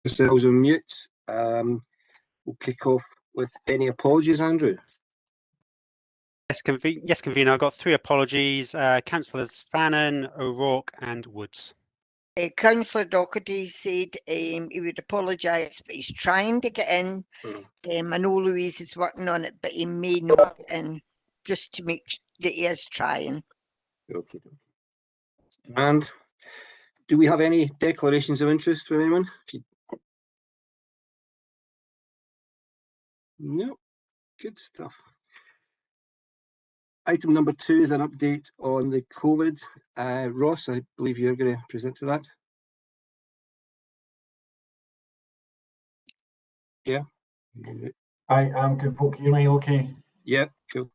Yourselves on mute. We'll kick off with any apologies, Andrew. Yes, convener. I've got 3 apologies. Councillors Fannin, O'Rourke and Woods. Councillor Doherty said he would apologise, but he's trying to get in. I know Louise is working on it, but he may not get in, just to make sure that he is trying. Okay. And do we have any declarations of interest from anyone? No. Good stuff. Item number 2 is an update on the COVID. Ross, I believe you're going to present to that. Yeah. I am. Can folk hear me okay? Yeah, cool.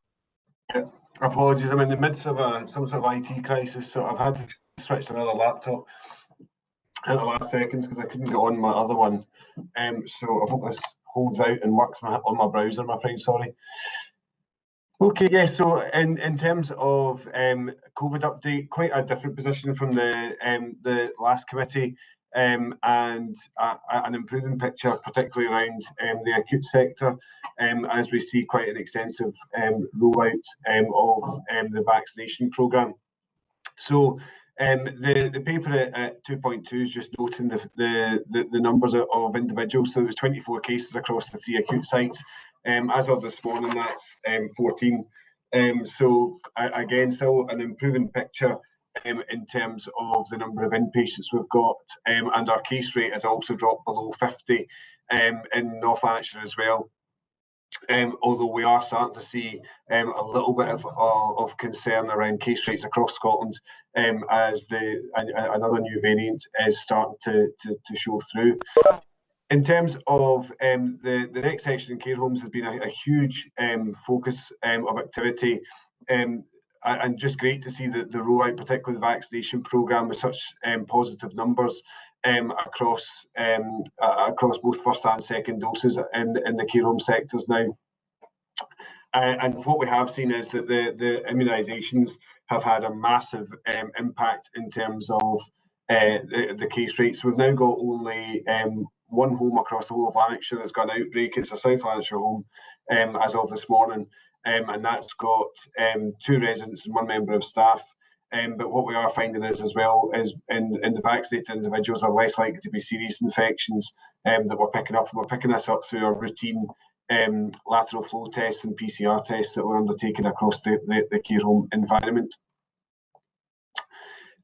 Yeah. Apologies, I'm in the midst of some sort of IT crisis, so I've had to switch to another laptop at the last seconds because I couldn't get on my other one. So I hope this holds out and works on my browser, I'm afraid, sorry. Okay, yeah, so in terms of COVID update, quite a different position from the last committee, and an improving picture, particularly around the acute sector, as we see quite an extensive rollout of the vaccination programme. So the paper at 2.2 is just noting the numbers of individuals. So it was 24 cases across the 3 acute sites. As of this morning, that's 14. So again, still an improving picture in terms of the number of inpatients we've got, and our case rate has also dropped below 50 in North Lanarkshire as well. Although we are starting to see a little bit of concern around case rates across Scotland, as another new variant is starting to show through. In terms of the next section in care homes, has been a huge focus of activity, and just great to see the rollout, particularly the vaccination programme, with such positive numbers across both first and second doses in the care home sectors now. And what we have seen is that the immunisations have had a massive impact in terms of the case rates. We've now got only 1 home across the whole of Lanarkshire that's got an outbreak. It's a South Lanarkshire home as of this morning, and that's got 2 residents and 1 member of staff. But what we are finding is as well is in the vaccinated individuals are less likely to be serious infections that we're picking up. And we're picking this up through our routine lateral flow tests and PCR tests that we're undertaking across the care home environment.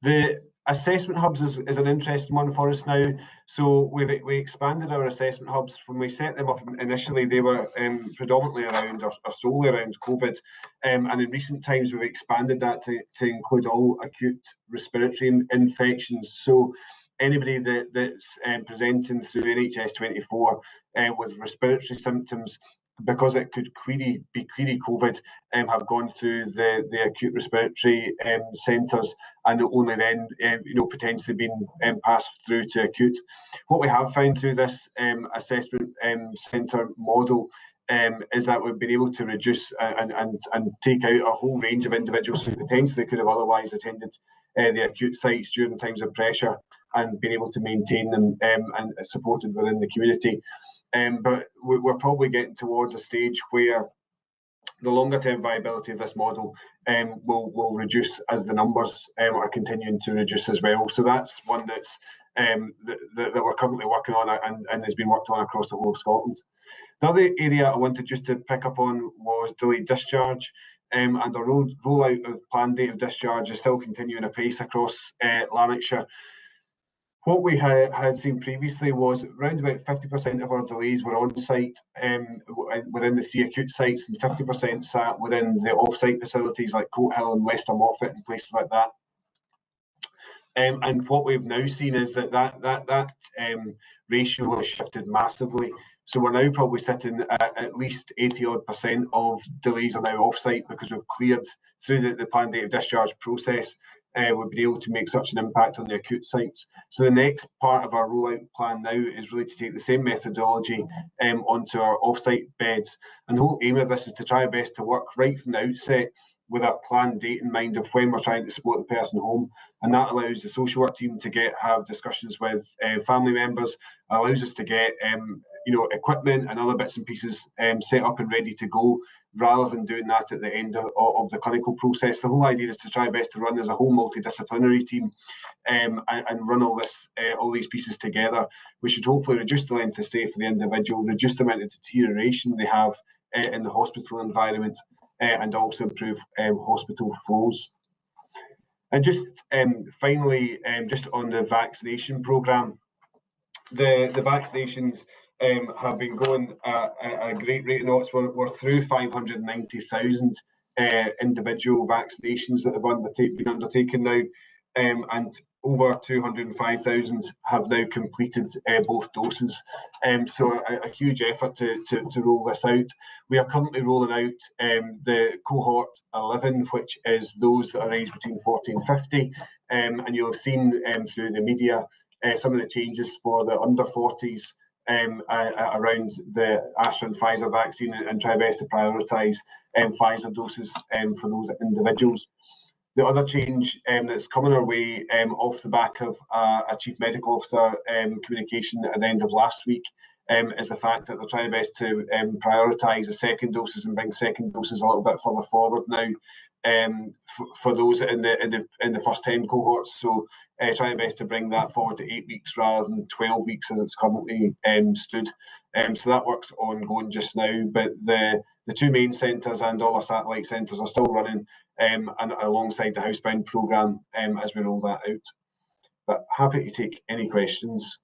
The assessment hubs is an interesting one for us now. So we expanded our assessment hubs. When we set them up initially, they were predominantly around or solely around COVID, and in recent times we've expanded that to include all acute respiratory infections. So anybody that's presenting through NHS 24 with respiratory symptoms, because it could be query COVID, have gone through the acute respiratory centres, and only then potentially been passed through to acute. What we have found through this assessment centre model is that we've been able to reduce and take out a whole range of individuals who potentially could have otherwise attended the acute sites during times of pressure, and been able to maintain them and supported within the community. But we're probably getting towards a stage where the longer term viability of this model will reduce as the numbers are continuing to reduce as well. So that's one that's that we're currently working on and has been worked on across the whole of Scotland. The other area I wanted just to pick up on was delayed discharge, and the rollout of planned date of discharge is still continuing apace across Lanarkshire. What we had seen previously was around about 50% of our delays were on site within the 3 acute sites, and 50% sat within the off-site facilities like Cohort and Wester Moffat and places like that. And what we've now seen is that ratio has shifted massively. So we're now probably sitting at least 80% of delays are now off-site, because we've cleared through the planned date of discharge process. We've been able to make such an impact on the acute sites. So the next part of our rollout plan now is really to take the same methodology onto our off-site beds. And the whole aim of this is to try our best to work right from the outset with a planned date in mind of when we're trying to support the person home, and that allows the social work team to have discussions with family members, allows us to get equipment and other bits and pieces set up and ready to go, rather than doing that at the end of the clinical process. The whole idea is to try best to run as a whole multidisciplinary team and run all these pieces together, which should hopefully reduce the length of stay for the individual, reduce the amount of deterioration they have in the hospital environment, and also improve hospital flows. And just finally, just on the vaccination programme, the vaccinations have been going at a great rate of knots. We're through 590,000 individual vaccinations that have been undertaken now, and over 205,000 have now completed both doses. So a huge effort to roll this out. We are currently rolling out the Cohort 11, which is those that are aged between 40 and 50, and you'll have seen through the media some of the changes for the under 40s around the Astra and Pfizer vaccine, and try best to prioritise Pfizer doses for those individuals. The other change that's coming our way off the back of a Chief Medical Officer communication at the end of last week is the fact that they're trying best to prioritise the second doses and bring second doses a little bit further forward now for those in the first 10 cohorts. So trying best to bring that forward to 8 weeks rather than 12 weeks as it's currently stood. So that work's ongoing just now, but the two main centres and all our satellite centres are still running and alongside the housebound programme as we roll that out. But happy to take any questions.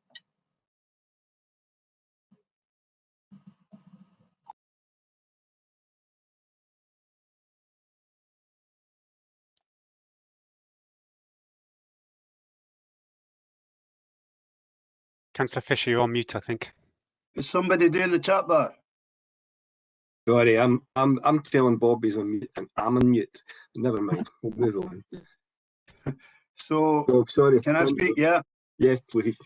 Councillor Fisher, you're on mute, I think. Is somebody doing the chat bar? Sorry, I'm telling Bob he's on mute, and I'm on mute. Never mind, we'll move on. So, Oh, sorry. can I speak? Yeah. Yes, please.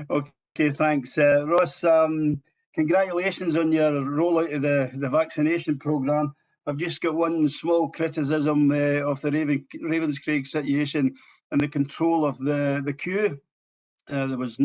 Okay, thanks. Ross, congratulations on your rollout of the vaccination programme. I've just got one small criticism of the Ravenscraig situation and the control of the queue. There was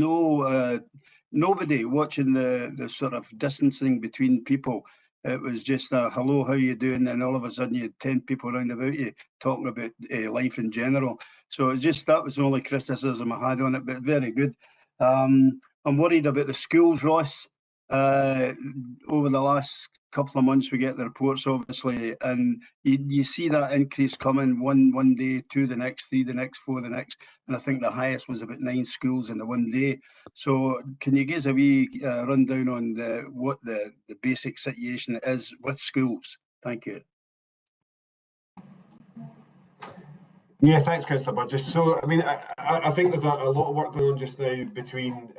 nobody watching the sort of distancing between people. It was just a hello, how you doing? And all of a sudden you had 10 people around about you talking about life in general. So it's just, that was the only criticism I had on it, but very good. I'm worried about the schools, Ross. Over the last couple of months we get the reports obviously, and you see that increase coming one day, 2 the next, 3 the next, 4 the next, and I think the highest was about 9 schools in the one day. So can you give us a wee rundown on what the basic situation is with schools? Thank you. Yeah, thanks, Councillor Burgess. So, I mean, I think there's a lot of work going on just now between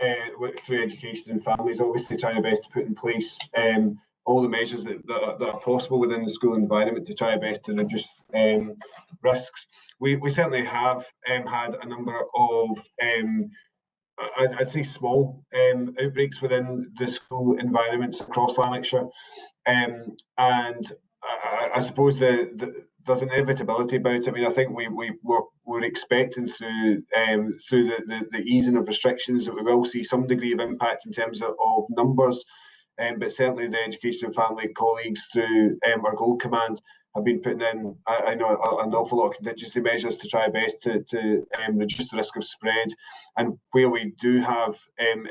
through education and families, obviously trying our best to put in place all the measures that are possible within the school environment to try our best to reduce risks. We certainly have had a number of, I'd say, small outbreaks within the school environments across Lanarkshire, and I suppose there's an inevitability about it. I mean, I think we're expecting through the easing of restrictions that we will see some degree of impact in terms of numbers, but certainly the education and family colleagues through our Gold Command have been putting in, I know, an awful lot of contingency measures to try best to reduce the risk of spread. And where we do have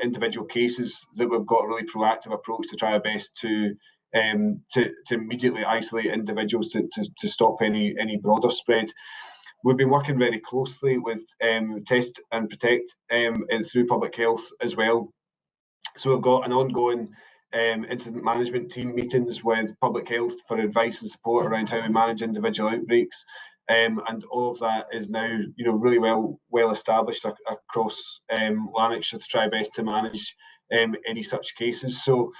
individual cases, that we've got a really proactive approach to try our best to immediately isolate individuals to stop any broader spread. We've been working very closely with Test and Protect and through public health as well. So we've got an ongoing incident management team meetings with public health for advice and support around how we manage individual outbreaks, and all of that is now, really well established across Lanarkshire to try best to manage any such cases. So.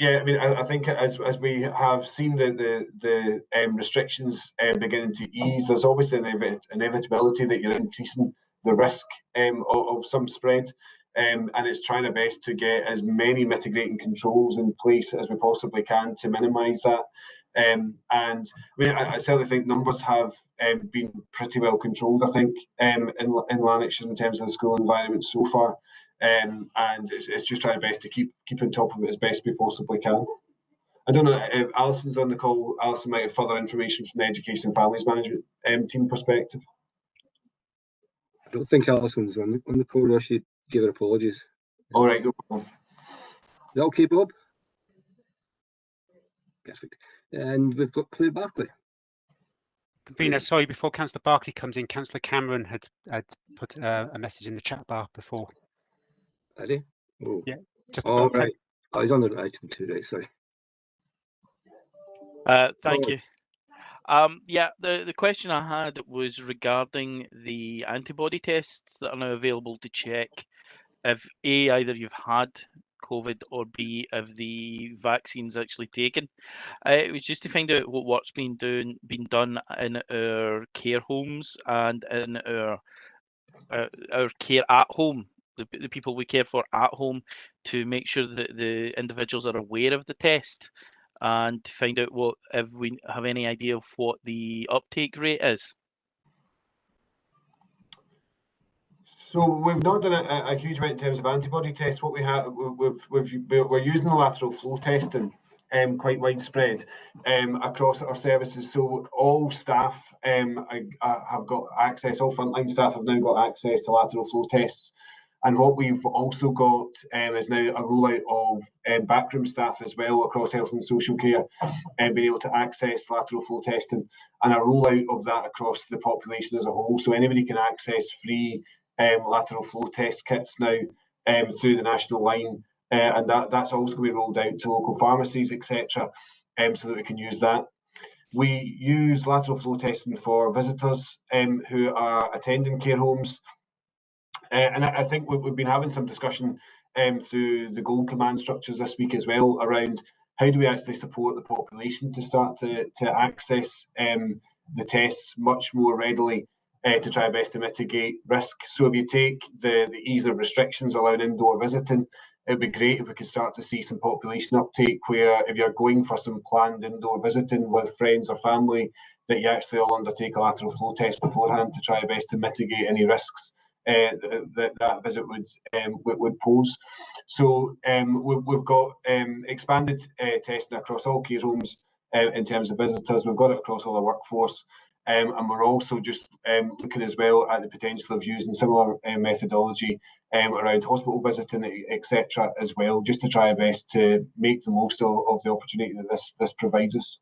Yeah, I mean, I think as we have seen the restrictions beginning to ease, there's obviously an inevitability that you're increasing the risk of some spread, and it's trying our best to get as many mitigating controls in place as we possibly can to minimise that. And I mean, I certainly think numbers have been pretty well controlled, I think, in Lanarkshire in terms of the school environment so far. And it's just trying best to keep on top of it as best we possibly can. I don't know if Alison's on the call. Alison might have further information from the Education and Families Management team perspective. I don't think Alison's on the call, Ross. You give her apologies. All right, no problem. Is that okay, Bob? Perfect. And we've got Claire Barclay. Convener, sorry, before Councillor Barclay comes in, Councillor Cameron had put a message in the chat bar before. Are they? Oh. Yeah. Just all right. Oh, he's on the item 2, right? Sorry. Thank you. Yeah, the question I had was regarding the antibody tests that are now available to check if A, either you've had COVID, or B, if the vaccine's actually taken. It was just to find out what work's been done in our care homes and in our care at home, the people we care for at home, to make sure that the individuals are aware of the test, and to find out if we have any idea of what the uptake rate is. So we've not done a huge amount in terms of antibody tests. What we have, we're using the lateral flow testing quite widespread across our services. So all staff have got access. All frontline staff have now got access to lateral flow tests. And what we've also got is now a rollout of backroom staff as well across health and social care, and being able to access lateral flow testing, and a rollout of that across the population as a whole. So anybody can access free lateral flow test kits now through the national line, and that's also going to be rolled out to local pharmacies, etc., so that we can use that. We use lateral flow testing for visitors who are attending care homes. And I think we've been having some discussion through the gold command structures this week as well around how do we actually support the population to start to access the tests much more readily to try best to mitigate risk. So if you take the ease of restrictions allowing indoor visiting, it would be great if we could start to see some population uptake where if you're going for some planned indoor visiting with friends or family, that you actually all undertake a lateral flow test beforehand to try best to mitigate any risks that visit would pose. So we've got expanded testing across all care homes in terms of visitors. We've got it across all the workforce, and we're also just looking as well at the potential of using similar methodology around hospital visiting, etc., as well, just to try our best to make the most of the opportunity that this provides us.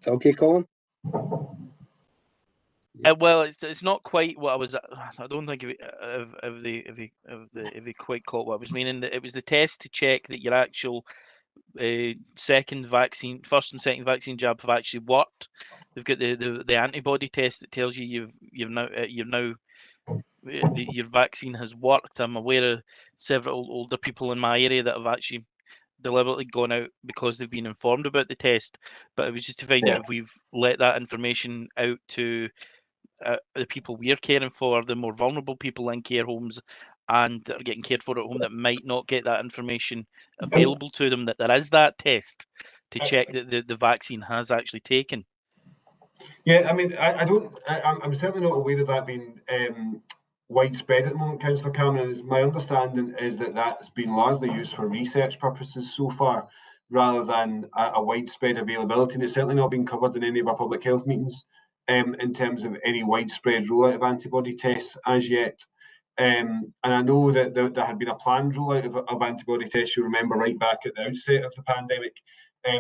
Okay, Colin. Well, it's not quite what I was. I don't think if they quite caught what I was meaning. It was the test to check that your actual second vaccine, first and second vaccine jab have actually worked. They've got the antibody test that tells you your vaccine has worked. I'm aware of several older people in my area that have actually deliberately gone out because they've been informed about the test. But it was just to find out if we've let that information out to the people we're caring for, the more vulnerable people in care homes and that are getting cared for at home that might not get that information available to them, that there is that test to check that the vaccine has actually taken. Yeah, I mean, I'm certainly not aware of that being widespread at the moment, Councillor Cameron. My understanding is that that's been largely used for research purposes so far, rather than a widespread availability. And it's certainly not been covered in any of our public health meetings in terms of any widespread rollout of antibody tests as yet. And I know that there had been a planned rollout of antibody tests, you remember, right back at the outset of the pandemic,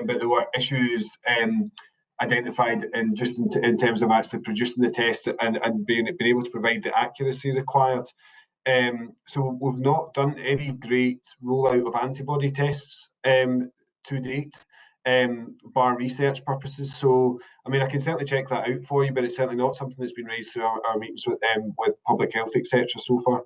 but there were issues identified in terms of actually producing the test and being able to provide the accuracy required. So we've not done any great rollout of antibody tests to date, bar research purposes. So, I mean, I can certainly check that out for you, but it's certainly not something that's been raised through our meetings with public health, etc. so far.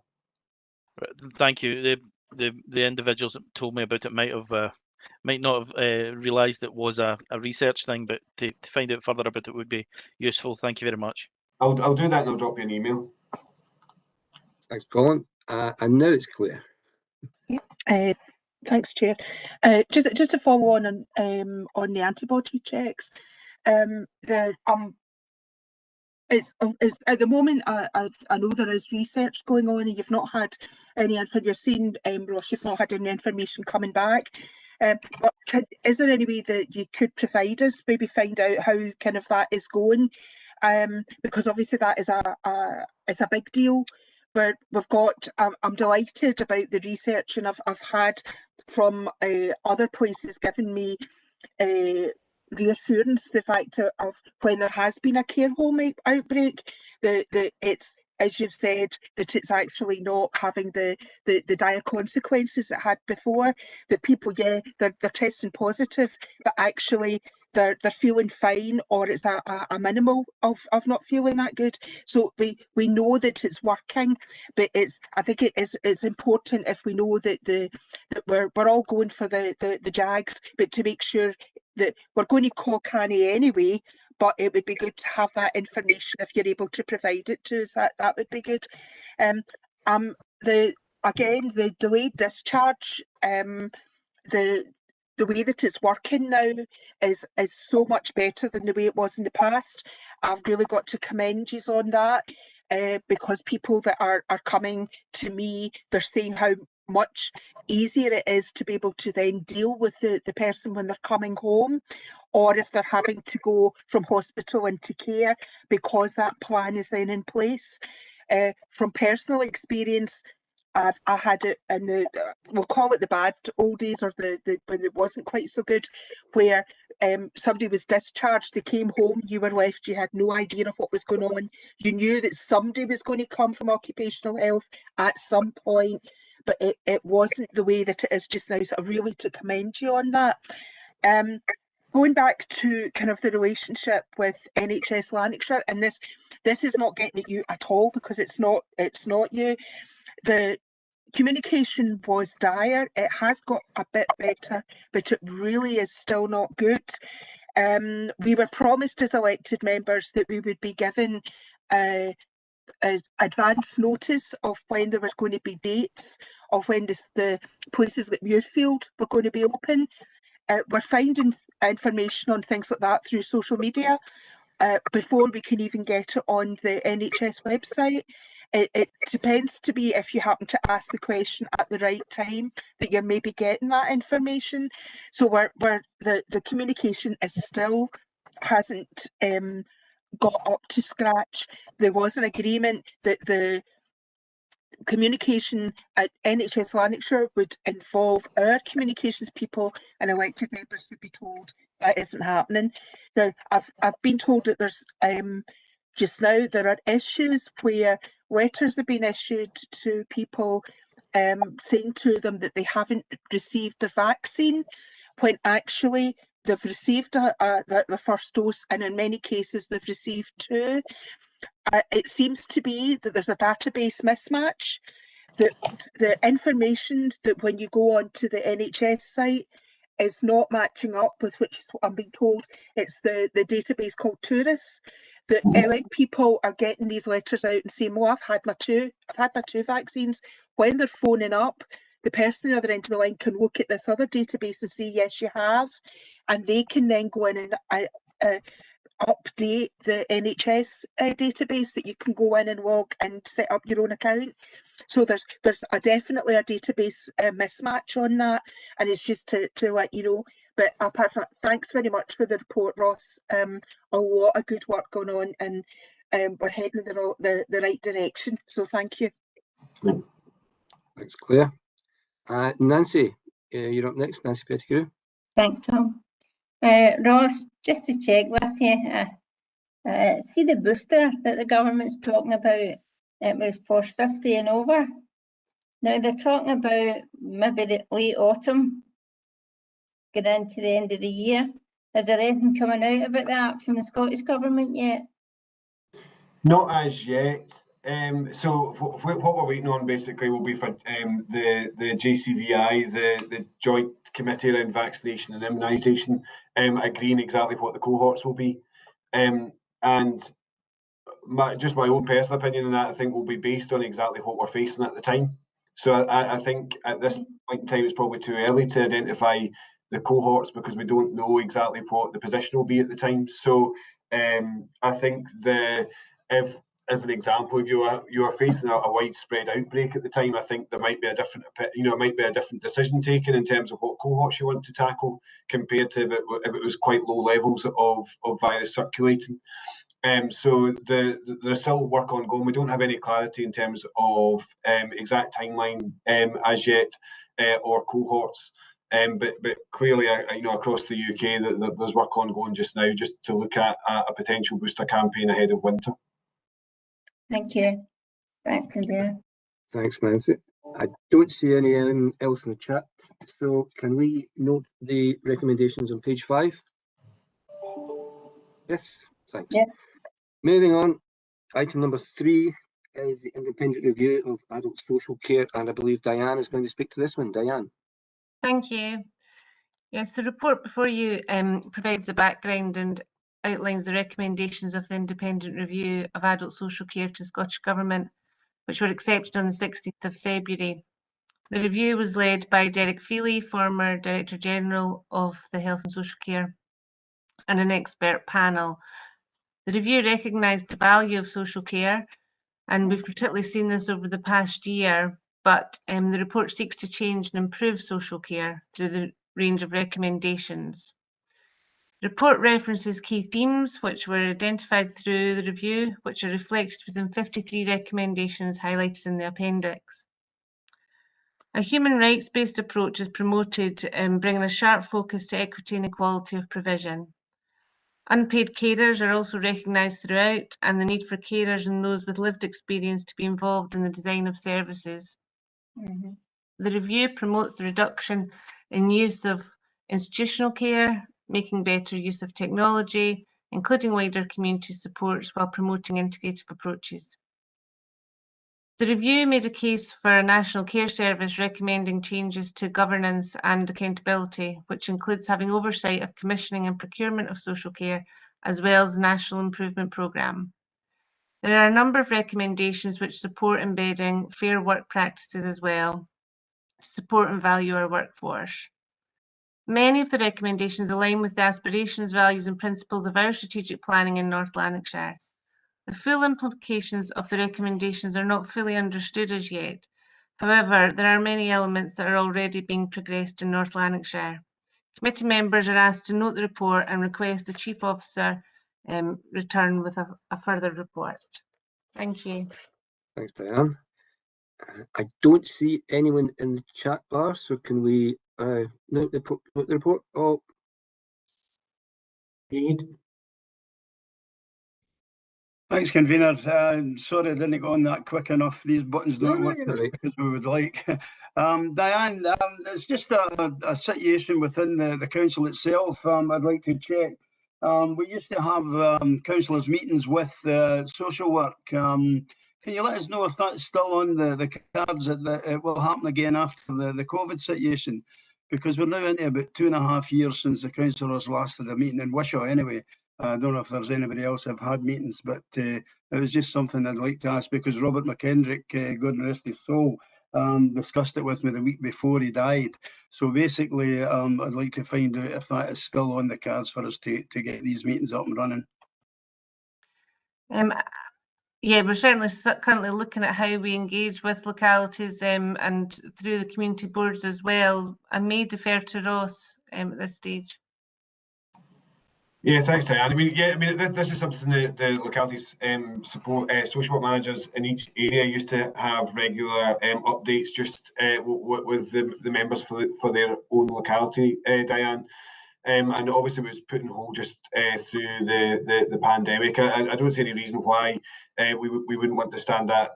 Thank you. The individuals that told me about it might not have realised it was a research thing, but to find out further about it would be useful. Thank you very much. I'll do that and I'll drop you an email. Thanks, Colin. And now it's Claire. Thanks, Chair. Just to follow on the antibody checks, it's at the moment. I know there is research going on, and you've not had any information. You're seeing, Ross, you've not had any information coming back. But is there any way that you could provide us, maybe find out how kind of that is going? Because obviously that is a big deal. But we've got. I'm delighted about the research, and I've had from other places given me reassurance the fact of when there has been a care home outbreak, that it's, as you've said, that it's actually not having the dire consequences it had before. That people, yeah, they're testing positive, but actually they're feeling fine, or it's a minimal of not feeling that good. So we know that it's working, but I think it's important if we know that that we're all going for the Jags, but to make sure that we're going to call Canny anyway, but it would be good to have that information if you're able to provide it to us. That would be good. The delayed discharge, the way that it's working now is so much better than the way it was in the past. I've really got to commend you on that, because people that are coming to me, they're saying how much easier it is to be able to then deal with the person when they're coming home, or if they're having to go from hospital into care, because that plan is then in place. From personal experience, I had it in the, we'll call it the bad old days, or the when it wasn't quite so good, where somebody was discharged, they came home, you were left, you had no idea of what was going on. You knew that somebody was going to come from occupational health at some point, but it wasn't the way that it is just now. So I really to commend you on that. Going back to kind of the relationship with NHS Lanarkshire, and this is not getting at you at all, because it's not you. The communication was dire. It has got a bit better, but it really is still not good. We were promised as elected members that we would be given advance notice of when there was going to be dates of when the places like Muirfield were going to be open. We're finding information on things like that through social media before we can even get it on the NHS website. It depends to be if you happen to ask the question at the right time that you're maybe getting that information. So the communication is still hasn't got up to scratch. There was an agreement that the communication at NHS Lanarkshire would involve our communications people, and elected members would be told that isn't happening. Now, I've been told that there's just now there are issues where letters have been issued to people saying to them that they haven't received their vaccine, when actually they've received the first dose, and in many cases they've received two. It seems to be that there's a database mismatch. The information that when you go onto the NHS site is not matching up with which is what I'm being told. It's the database called Tourists. That when people are getting these letters out and saying, "Well, I've had my two vaccines," when they're phoning up, the person on the other end of the line can look at this other database and say, "Yes, you have," and they can then go in and update the NHS database, that you can go in and log and set up your own account. So there's definitely a database mismatch on that, and it's just to let you know. But apart from that, thanks very much for the report, Ross. A lot of good work going on, and we're heading in the right direction. So thank you. Thanks, Claire. Nancy, you're up next. Nancy Pettigrew. Thanks, Tom. Ross, just to check with you, see the booster that the government's talking about, it was for 50 and over. Now they're talking about maybe the late autumn, get into the end of the year. Is there anything coming out about that from the Scottish Government yet? Not as yet. So what we're waiting on basically will be for the JCVI, the Joint Committee around Vaccination and Immunisation, agreeing exactly what the cohorts will be. And my own personal opinion on that, I think, will be based on exactly what we're facing at the time. So I think at this point in time it's probably too early to identify the cohorts because we don't know exactly what the position will be at the time. So I think if, as an example, if you are facing a widespread outbreak at the time, I think there might be a different, decision taken in terms of what cohorts you want to tackle compared to if it was quite low levels of virus circulating. So there's still work ongoing. We don't have any clarity in terms of exact timeline as yet or cohorts. But clearly, across the UK, there's work ongoing just now, just to look at a potential booster campaign ahead of winter. Thank you. Thanks, Convener. Thanks, Nancy. I don't see anyone else in the chat, so can we note the recommendations on page 5? Yes, thanks. Yeah. Moving on, item number 3 is the independent review of adult social care, and I believe Diane is going to speak to this one. Diane. Thank you. Yes, the report before you provides the background and outlines the recommendations of the independent review of adult social care to Scottish Government, which were accepted on the 16th of February. The review was led by Derek Feely, former Director General of the Health and Social Care, and an expert panel. The review recognised the value of social care, and we've particularly seen this over the past year, but the report seeks to change and improve social care through the range of recommendations. The report references key themes which were identified through the review, which are reflected within 53 recommendations highlighted in the appendix. A human rights-based approach is promoted, bringing a sharp focus to equity and equality of provision. Unpaid carers are also recognised throughout, and the need for carers and those with lived experience to be involved in the design of services. Mm-hmm. The review promotes the reduction in use of institutional care, making better use of technology, including wider community supports, while promoting integrative approaches. The review made a case for a national care service, recommending changes to governance and accountability, which includes having oversight of commissioning and procurement of social care, as well as a national improvement programme. There are a number of recommendations which support embedding fair work practices as well, to support and value our workforce. Many of the recommendations align with the aspirations, values and principles of our strategic planning in North Lanarkshire. The full implications of the recommendations are not fully understood as yet. However, there are many elements that are already being progressed in North Lanarkshire. Committee members are asked to note the report and request the Chief Officer return with a further report. Thank you. Thanks, Diane. I don't see anyone in the chat bar, so can we note the report? Oh, Reid. Thanks, Convener. Sorry I didn't get on that quick enough. These buttons don't work as quick as we would like. Diane, it's just a situation within the council itself. I'd like to check. We used to have councillors' meetings with social work. Can you let us know if that's still on the cards, that it will happen again after the COVID situation? Because we're now into about 2.5 years since the councillors last had a meeting in Wishaw anyway. I don't know if there's anybody else who've had meetings, but it was just something I'd like to ask, because Robert McKendrick, God rest his soul, discussed it with me the week before he died. So basically, I'd like to find out if that is still on the cards for us to get these meetings up and running. Yeah, we're certainly currently looking at how we engage with localities and through the community boards as well. I may defer to Ross at this stage. Yeah, thanks, Diane. This is something that the localities support social work managers in each area used to have regular updates just with the members for their own locality, Diane. And obviously it was put on hold just through the pandemic. I don't see any reason why we wouldn't want to stand that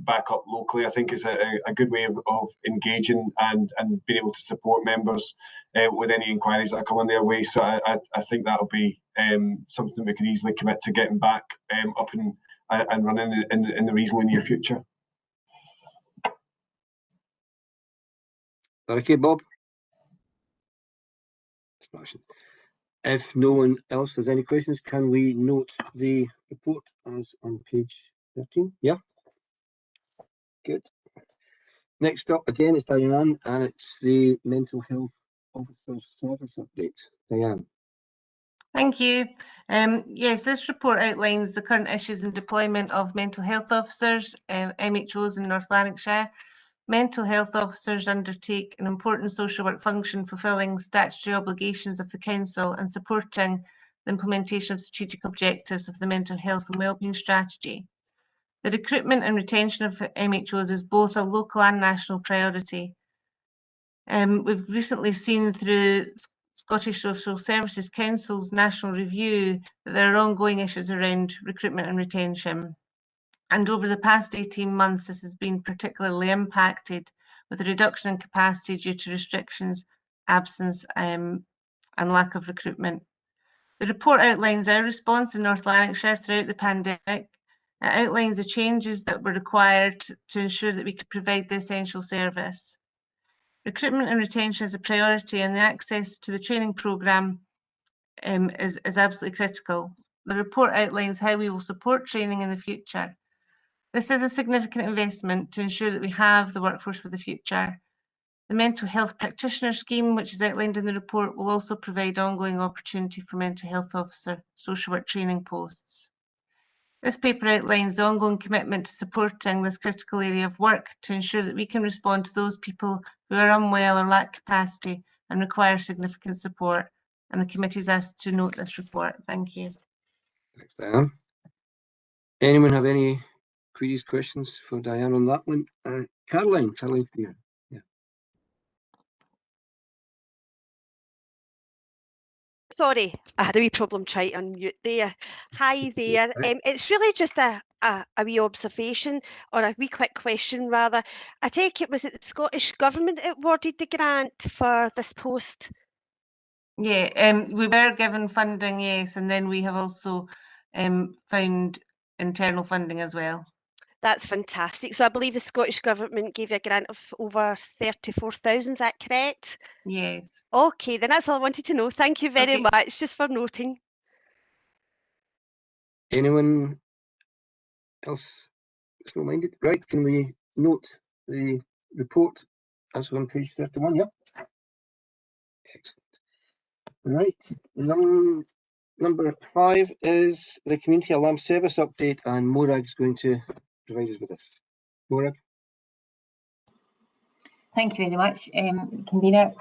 back up locally. I think it's a good way of engaging and being able to support members with any inquiries that are coming their way. So I think that'll be something we can easily commit to getting back up and running in the reasonably near future. Okay, Bob? If no one else has any questions, can we note the report as on page 13? Yeah? Good. Next up again is Diane, and it's the mental health officer service update. Diane. Thank you. Yes, this report outlines the current issues and deployment of mental health officers, MHOs in North Lanarkshire. Mental health officers undertake an important social work function, fulfilling statutory obligations of the Council and supporting the implementation of strategic objectives of the mental health and wellbeing strategy. The recruitment and retention of MHOs is both a local and national priority. We've recently seen through Scottish Social Services Council's national review that there are ongoing issues around recruitment and retention. And over the past 18 months, this has been particularly impacted with a reduction in capacity due to restrictions, absence, and lack of recruitment. The report outlines our response in North Lanarkshire throughout the pandemic. It outlines the changes that were required to ensure that we could provide the essential service. Recruitment and retention is a priority, and the access to the training programme is absolutely critical. The report outlines how we will support training in the future. This is a significant investment to ensure that we have the workforce for the future. The mental health practitioner scheme, which is outlined in the report, will also provide ongoing opportunity for mental health officer social work training posts. This paper outlines the ongoing commitment to supporting this critical area of work to ensure that we can respond to those people who are unwell or lack capacity and require significant support. And the committee is asked to note this report. Thank you. Thanks, Diane. Anyone have any queries, questions for Diane on that one? Caroline's here. Yeah. Sorry, I had a wee problem trying to unmute there. Hi there. It's really just a wee observation, or a wee quick question rather. I take it, was it the Scottish Government that awarded the grant for this post? Yeah, we were given funding, yes, and then we have also found internal funding as well. That's fantastic. So I believe the Scottish Government gave you a grant of over 34,000, is that correct? Yes. Okay, then that's all I wanted to know. Thank you very much, just for noting. Anyone else reminded? Right, can we note the report as on page 31? Yep. Excellent. Right. Number 5 is the Community Alarm Service update, and Morag's going to provide us with this. Morag. Thank you very much, Convener.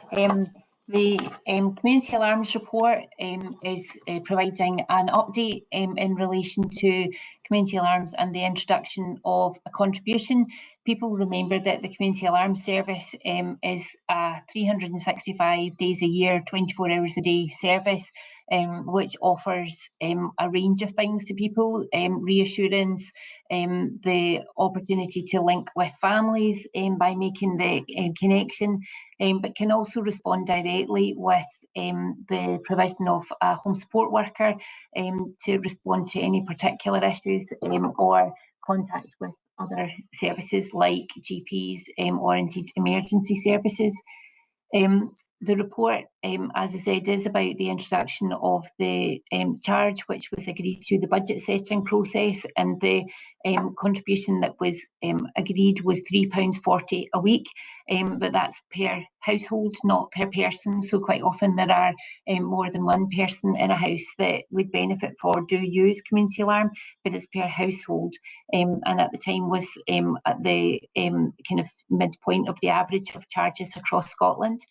The Community Alarms report is providing an update in relation to community alarms and the introduction of a contribution. People remember that the Community Alarm Service is a 365 days a year, 24 hours a day service, which offers a range of things to people, reassurance, the opportunity to link with families by making the connection, but can also respond directly with the provision of a home support worker to respond to any particular issues or contact with other services like GPs or indeed emergency services. The report, as I said, is about the introduction of the charge, which was agreed through the budget setting process, and the contribution that was agreed was £3.40 a week, but that's per household, not per person. So quite often there are more than one person in a house that would benefit or do use community alarm, but it's per household, and at the time was at the kind of midpoint of the average of charges across Scotland.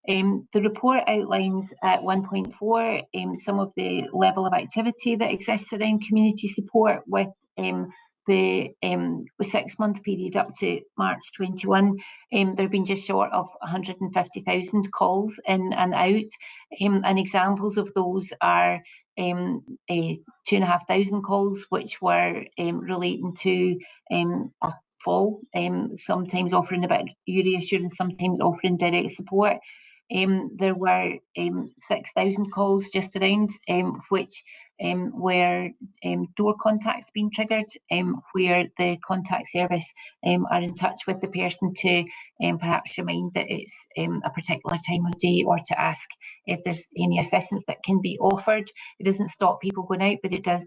The report outlines at 1.4 some of the level of activity that exists around community support with the 6-month period up to March 21. There have been just short of 150,000 calls in and out, and examples of those are 2,500 calls which were relating to a fall, sometimes offering a bit of reassurance, sometimes offering direct support. There were 6,000 calls just around, which were door contacts being triggered, where the contact service are in touch with the person to perhaps remind that it's a particular time of day, or to ask if there's any assistance that can be offered. It doesn't stop people going out, but it does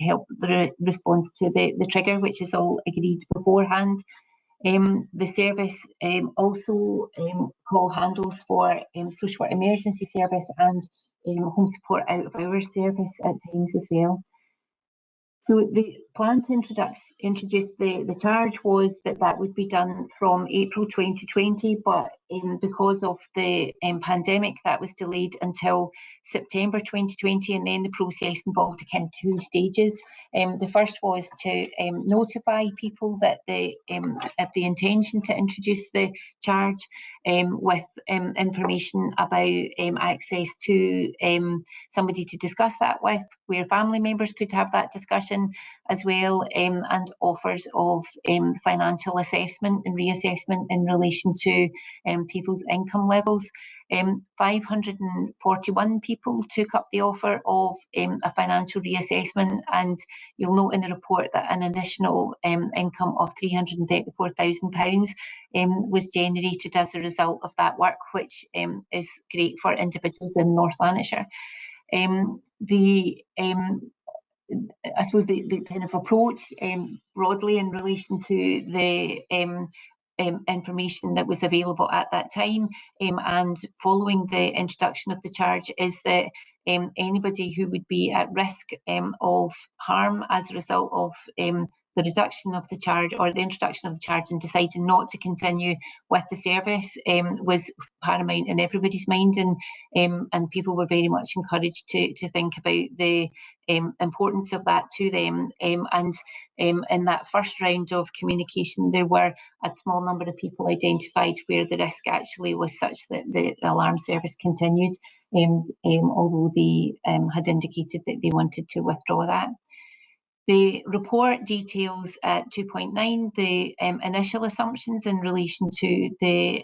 help the response to the trigger, which is all agreed beforehand. The service also call handles for social work emergency service and home support out of hours service at times as well. So the plan to introduce the charge was that would be done from April 2020, but because of the pandemic, that was delayed until September 2020, and then the process involved kind of 2 stages. The first was to notify people that they have the intention to introduce the charge with information about access to somebody to discuss that with, where family members could have that discussion as well, and offers of financial assessment and reassessment in relation to people's income levels. 541 people took up the offer of a financial reassessment, and you'll note in the report that an additional income of £334,000 was generated as a result of that work, which is great for individuals in North Lanarkshire. I suppose the kind of approach broadly in relation to the information that was available at that time and following the introduction of the charge is that anybody who would be at risk of harm as a result of the reduction of the charge or the introduction of the charge and deciding not to continue with the service was paramount in everybody's mind, and people were very much encouraged to think about the importance of that to them. And in that first round of communication, there were a small number of people identified where the risk actually was such that the alarm service continued, although they had indicated that they wanted to withdraw that. The report details at 2.9 the initial assumptions in relation to the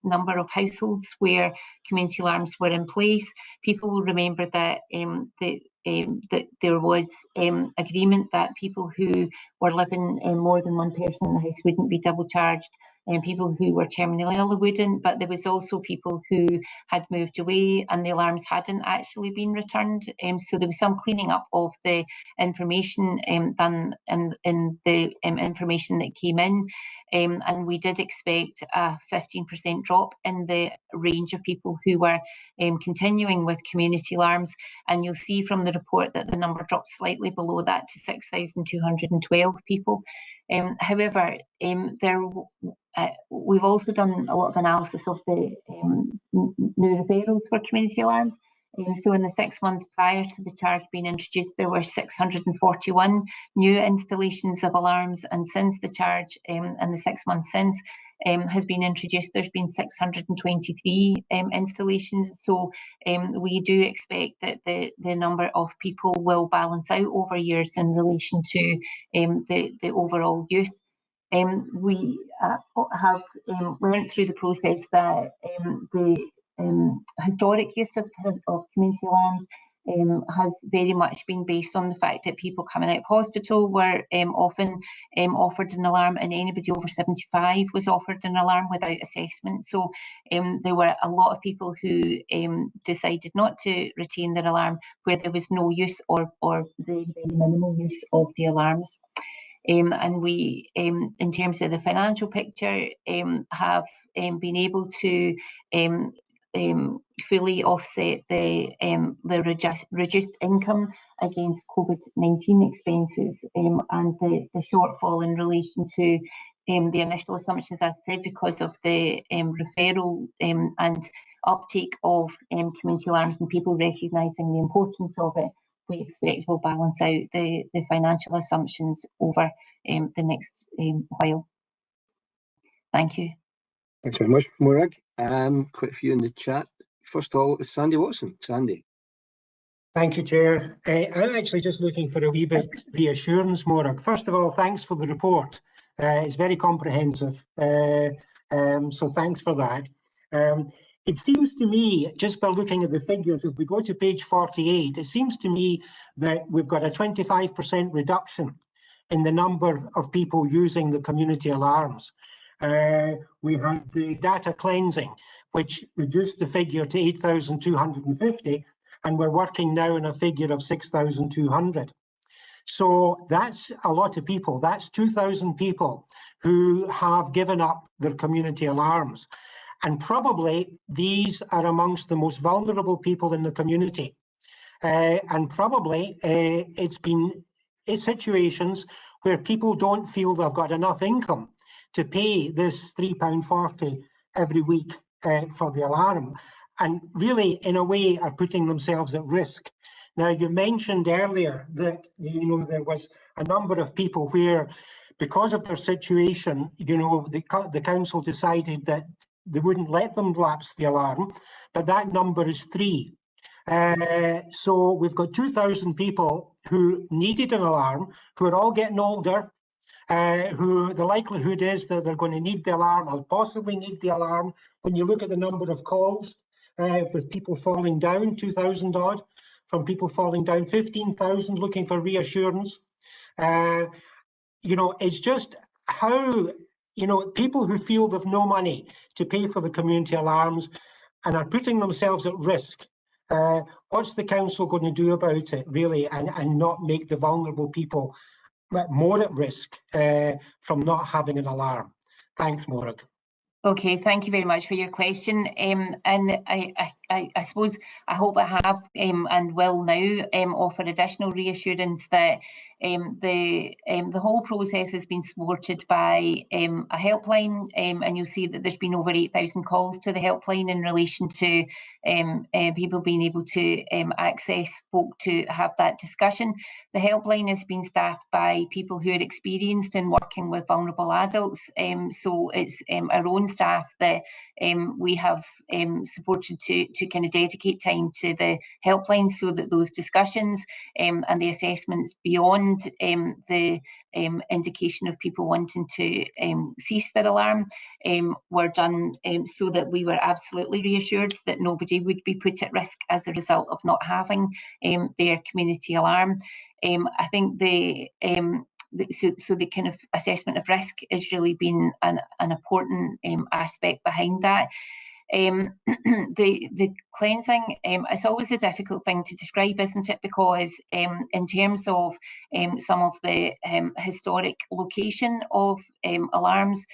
number of households where community alarms were in place. People will remember that that there was agreement that people who were living more than one person in the house wouldn't be double charged, and people who were terminally ill wouldn't, but there was also people who had moved away and the alarms hadn't actually been returned. So there was some cleaning up of the information done in the information that came in. And we did expect a 15% drop in the range of people who were continuing with community alarms. And you'll see from the report that the number dropped slightly below that to 6,212 people. However, we've also done a lot of analysis of the new referrals for community alarms. So in the 6 months prior to the charge being introduced, there were 641 new installations of alarms, and since the charge in the 6 months since has been introduced, there's been 623 installations. So we do expect that the number of people will balance out over years in relation to the overall use. We have learned through the process that the historic use of community alarms has very much been based on the fact that people coming out of hospital were often offered an alarm, and anybody over 75 was offered an alarm without assessment. So there were a lot of people who decided not to retain their alarm where there was no use or very, very minimal use of the alarms. And we, in terms of the financial picture, have been able to fully offset the reduced income against COVID-19 expenses and the shortfall in relation to the initial assumptions, as I said, because of the referral and uptake of community alarms and people recognising the importance of it. We expect will balance out the financial assumptions over the next while. Thank you. Thanks very much, Morag. Quite a few in the chat. First of all, is Sandy Watson. Sandy. Thank you, Chair. I'm actually just looking for a wee bit reassurance, Morag. First of all, thanks for the report. It's very comprehensive. So thanks for that. It seems to me, just by looking at the figures, if we go to page 48, it seems to me that we've got a 25% reduction in the number of people using the community alarms. We had the data cleansing, which reduced the figure to 8,250, and we're working now on a figure of 6,200. So that's a lot of people. That's 2,000 people who have given up their community alarms. And probably these are amongst the most vulnerable people in the community. And probably it's been situations where people don't feel they've got enough income to pay this £3.40 every week for the alarm, and really, in a way, are putting themselves at risk. Now, you mentioned earlier that, you know, there was a number of people where, because of their situation, you know, the council decided that they wouldn't let them lapse the alarm, but that number is 3. So we've got 2,000 people who needed an alarm, who are all getting older, who the likelihood is that they're going to need the alarm or possibly need the alarm. When you look at the number of calls with people falling down, 2,000 odd, from people falling down, 15,000 looking for reassurance. You know, it's just how, you know, people who feel they've no money to pay for the community alarms and are putting themselves at risk. What's the council going to do about it, really, and not make the vulnerable people more at risk from not having an alarm? Thanks, Morag. Okay, thank you very much for your question. And I suppose I hope I have and will now offer additional reassurance that the whole process has been supported by a helpline, and you'll see that there's been over 8,000 calls to the helpline in relation to people being able to access folk to have that discussion. The helpline has been staffed by people who are experienced in working with vulnerable adults, so it's our own staff that we have supported to kind of dedicate time to the helpline, so that those discussions and the assessments beyond the indication of people wanting to cease their alarm were done so that we were absolutely reassured that nobody would be put at risk as a result of not having their community alarm. I think the kind of assessment of risk has really been an important aspect behind that. The cleansing, it's always a difficult thing to describe, isn't it? Because in terms of some of the historic location of alarms,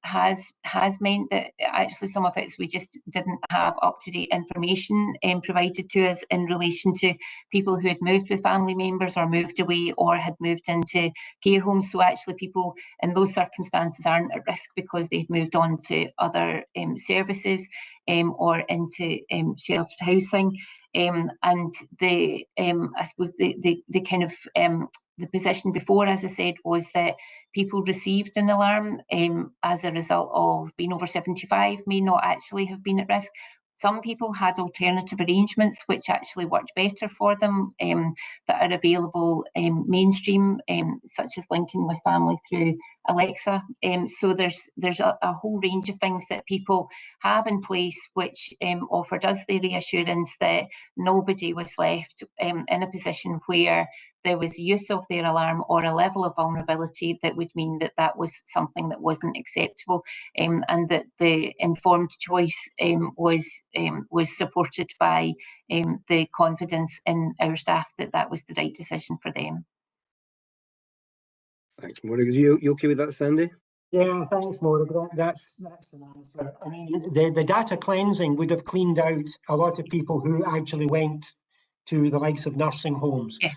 has meant that actually some of it we just didn't have up-to-date information provided to us in relation to people who had moved with family members or moved away or had moved into care homes. So actually people in those circumstances aren't at risk because they've moved on to other services or into sheltered housing. And the I suppose the kind of the position before, as I said, was that people received an alarm as a result of being over 75 may not actually have been at risk. Some people had alternative arrangements which actually worked better for them that are available mainstream, such as linking with family through Alexa. So there's a whole range of things that people have in place which offered us the reassurance that nobody was left in a position where there was use of their alarm or a level of vulnerability that would mean that that was something that wasn't acceptable, and that the informed choice was supported by the confidence in our staff that that was the right decision for them. Thanks, Morag. Is you okay with that, Sandy? Yeah, thanks, Morag. That's an answer. I mean, the data cleansing would have cleaned out a lot of people who actually went to the likes of nursing homes. Yeah.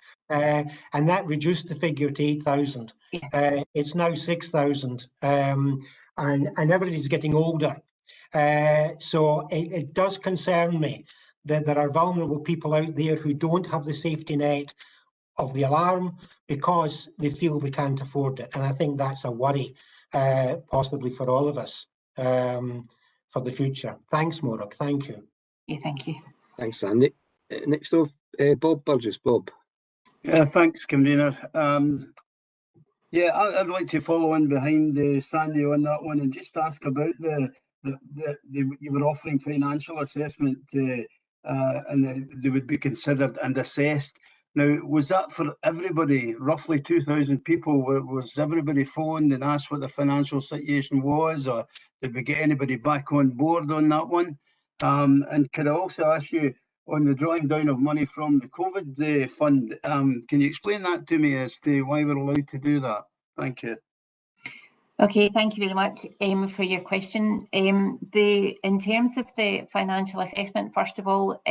And that reduced the figure to 8,000. Yeah. It's now 6,000, and everybody's getting older. So it does concern me that there are vulnerable people out there who don't have the safety net of the alarm because they feel they can't afford it. And I think that's a worry, possibly for all of us for the future. Thanks, Morag. Thank you. Yeah, thank you. Thanks, Sandy. Next off, Bob Burgess. Bob. Yeah, thanks, Convener. Yeah, I'd like to follow in behind Sandy on that one and just ask about you were offering financial assessment and they would be considered and assessed. Now, was that for everybody, roughly 2,000 people? Was everybody phoned and asked what the financial situation was, or did we get anybody back on board on that one? And could I also ask you, on the drawing down of money from the COVID fund, can you explain that to me as to why we're allowed to do that? Thank you. Okay, thank you very much for your question. In terms of the financial assessment, first of all,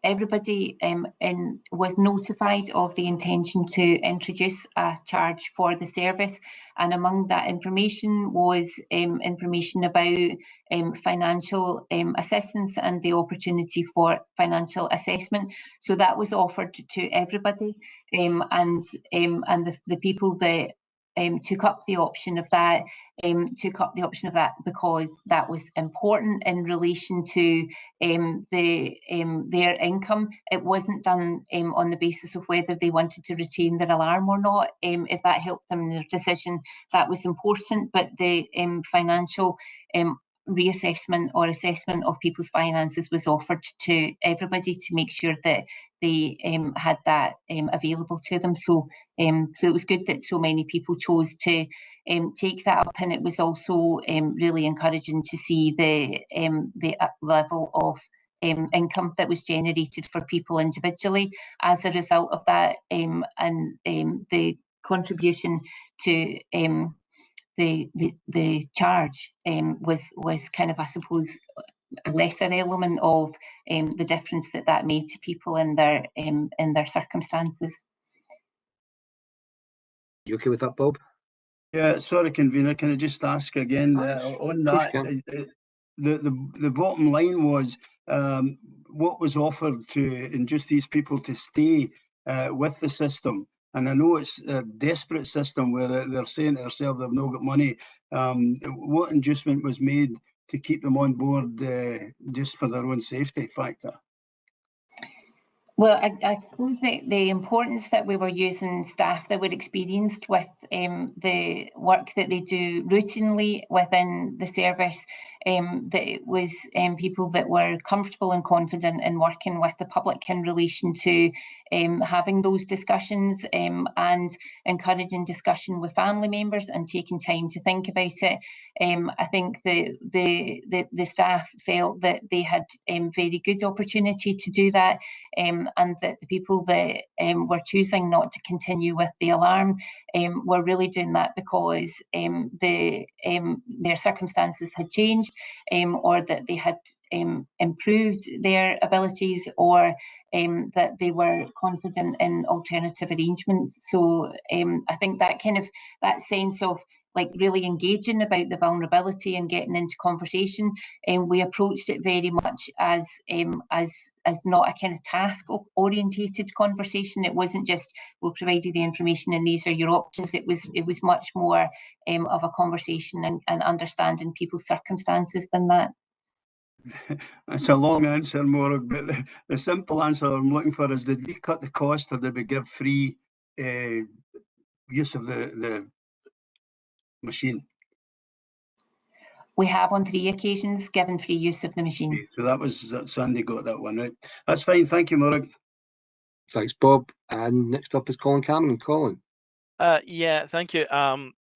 everybody was notified of the intention to introduce a charge for the service, and among that information was information about financial assistance and the opportunity for financial assessment. So that was offered to everybody, and the people that took up the option of that because that was important in relation to their income. It wasn't done on the basis of whether they wanted to retain their alarm or not. If that helped them in their decision, that was important, but the financial reassessment or assessment of people's finances was offered to everybody to make sure that they had that available to them. So it was good that so many people chose to take that up, and it was also really encouraging to see the level of income that was generated for people individually as a result of that, and the contribution to the charge was kind of, I suppose, a lesser element of the difference that made to people in their circumstances. You okay with that, Bob? Yeah, sorry, convener. Can I just ask again on that? The bottom line was what was offered to induce these people to stay with the system. And I know it's a desperate system where they're saying to themselves they've not got money. What inducement was made to keep them on board just for their own safety factor? Well, I suppose that the importance that we were using staff that were experienced with the work that they do routinely within the service, that it was people that were comfortable and confident in working with the public in relation to having those discussions and encouraging discussion with family members and taking time to think about it. I think the staff felt that they had very good opportunity to do that, and that the people that were choosing not to continue with the alarm were really doing that because their circumstances had changed, or that they had improved their abilities, or that they were confident in alternative arrangements. So I think that that sense of like really engaging about the vulnerability and getting into conversation, we approached it very much as not a kind of task orientated conversation. It wasn't just we'll provide you the information and these are your options. It was much more of a conversation and understanding people's circumstances than that. That's a long answer, Morag, but the simple answer I'm looking for is, did we cut the cost or did we give free use of the machine? We have on 3 occasions given free use of the machine. Okay, so that Sandy got that one right. That's fine. Thank you, Morag. Thanks, Bob. And next up is Colin Cameron. Colin. Yeah, thank you.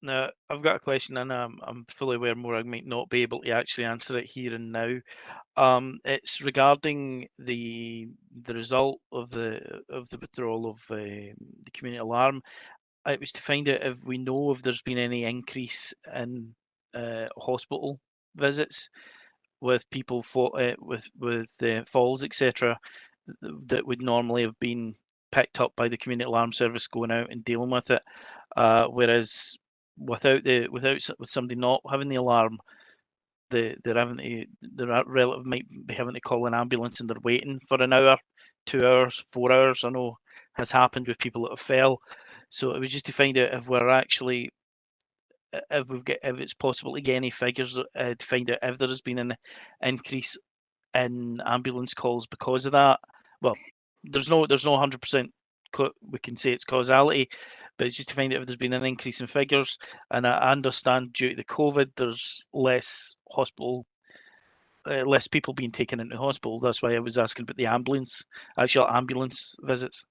Now I've got a question, and I'm fully aware Morag might not be able to actually answer it here and now. It's regarding the result of the withdrawal of the community alarm. It was to find out if we know if there's been any increase in hospital visits with people with falls, etc., that would normally have been picked up by the community alarm service going out and dealing with it, whereas with somebody not having the alarm, they're relative might be having to call an ambulance and they're waiting for an hour, 2 hours, 4 hours. I know has happened with people that have fell. So it was just to find out if we're actually, if it's possible to get any figures to find out if there has been an increase in ambulance calls because of that. Well, there's no 100% we can say it's causality, but it's just to find out if there's been an increase in figures. And I understand due to the COVID, there's less people being taken into hospital. That's why I was asking about the actual ambulance visits.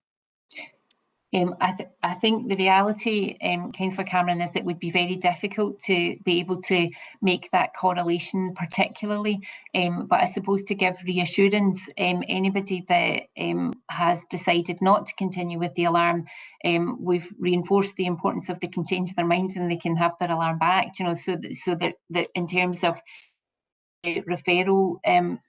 I think the reality, Councillor Cameron, is it would be very difficult to be able to make that correlation particularly, but I suppose to give reassurance, anybody that has decided not to continue with the alarm, we've reinforced the importance of they can change their minds and they can have their alarm back, you know, so that in terms of referral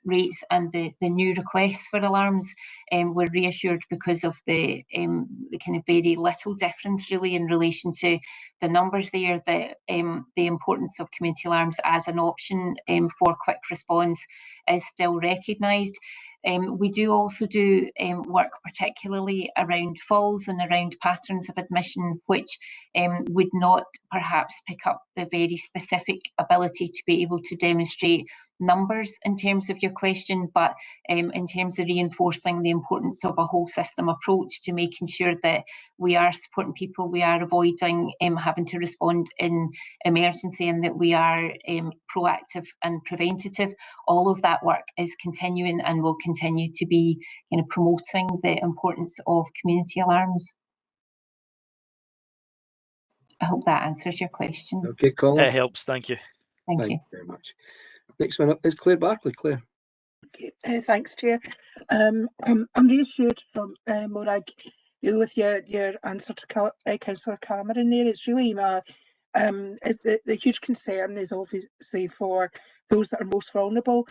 rates and the new requests for alarms, we're reassured because of the kind of very little difference really in relation to the numbers there, that the importance of community alarms as an option for quick response is still recognised. We do also do work particularly around falls and around patterns of admission, which would not perhaps pick up the very specific ability to be able to demonstrate numbers in terms of your question, but in terms of reinforcing the importance of a whole system approach to making sure that we are supporting people, we are avoiding having to respond in emergency, and that we are proactive and preventative. All of that work is continuing and will continue to be promoting the importance of community alarms. I hope that answers your question. Okay, Colin. It helps, thank you. Thank you very much. Next one up is Claire Barclay. Claire. Okay, thanks, Chair. I'm reassured from Morag, with your answer to Councillor Cameron there. It's really the huge concern is obviously for those that are most vulnerable.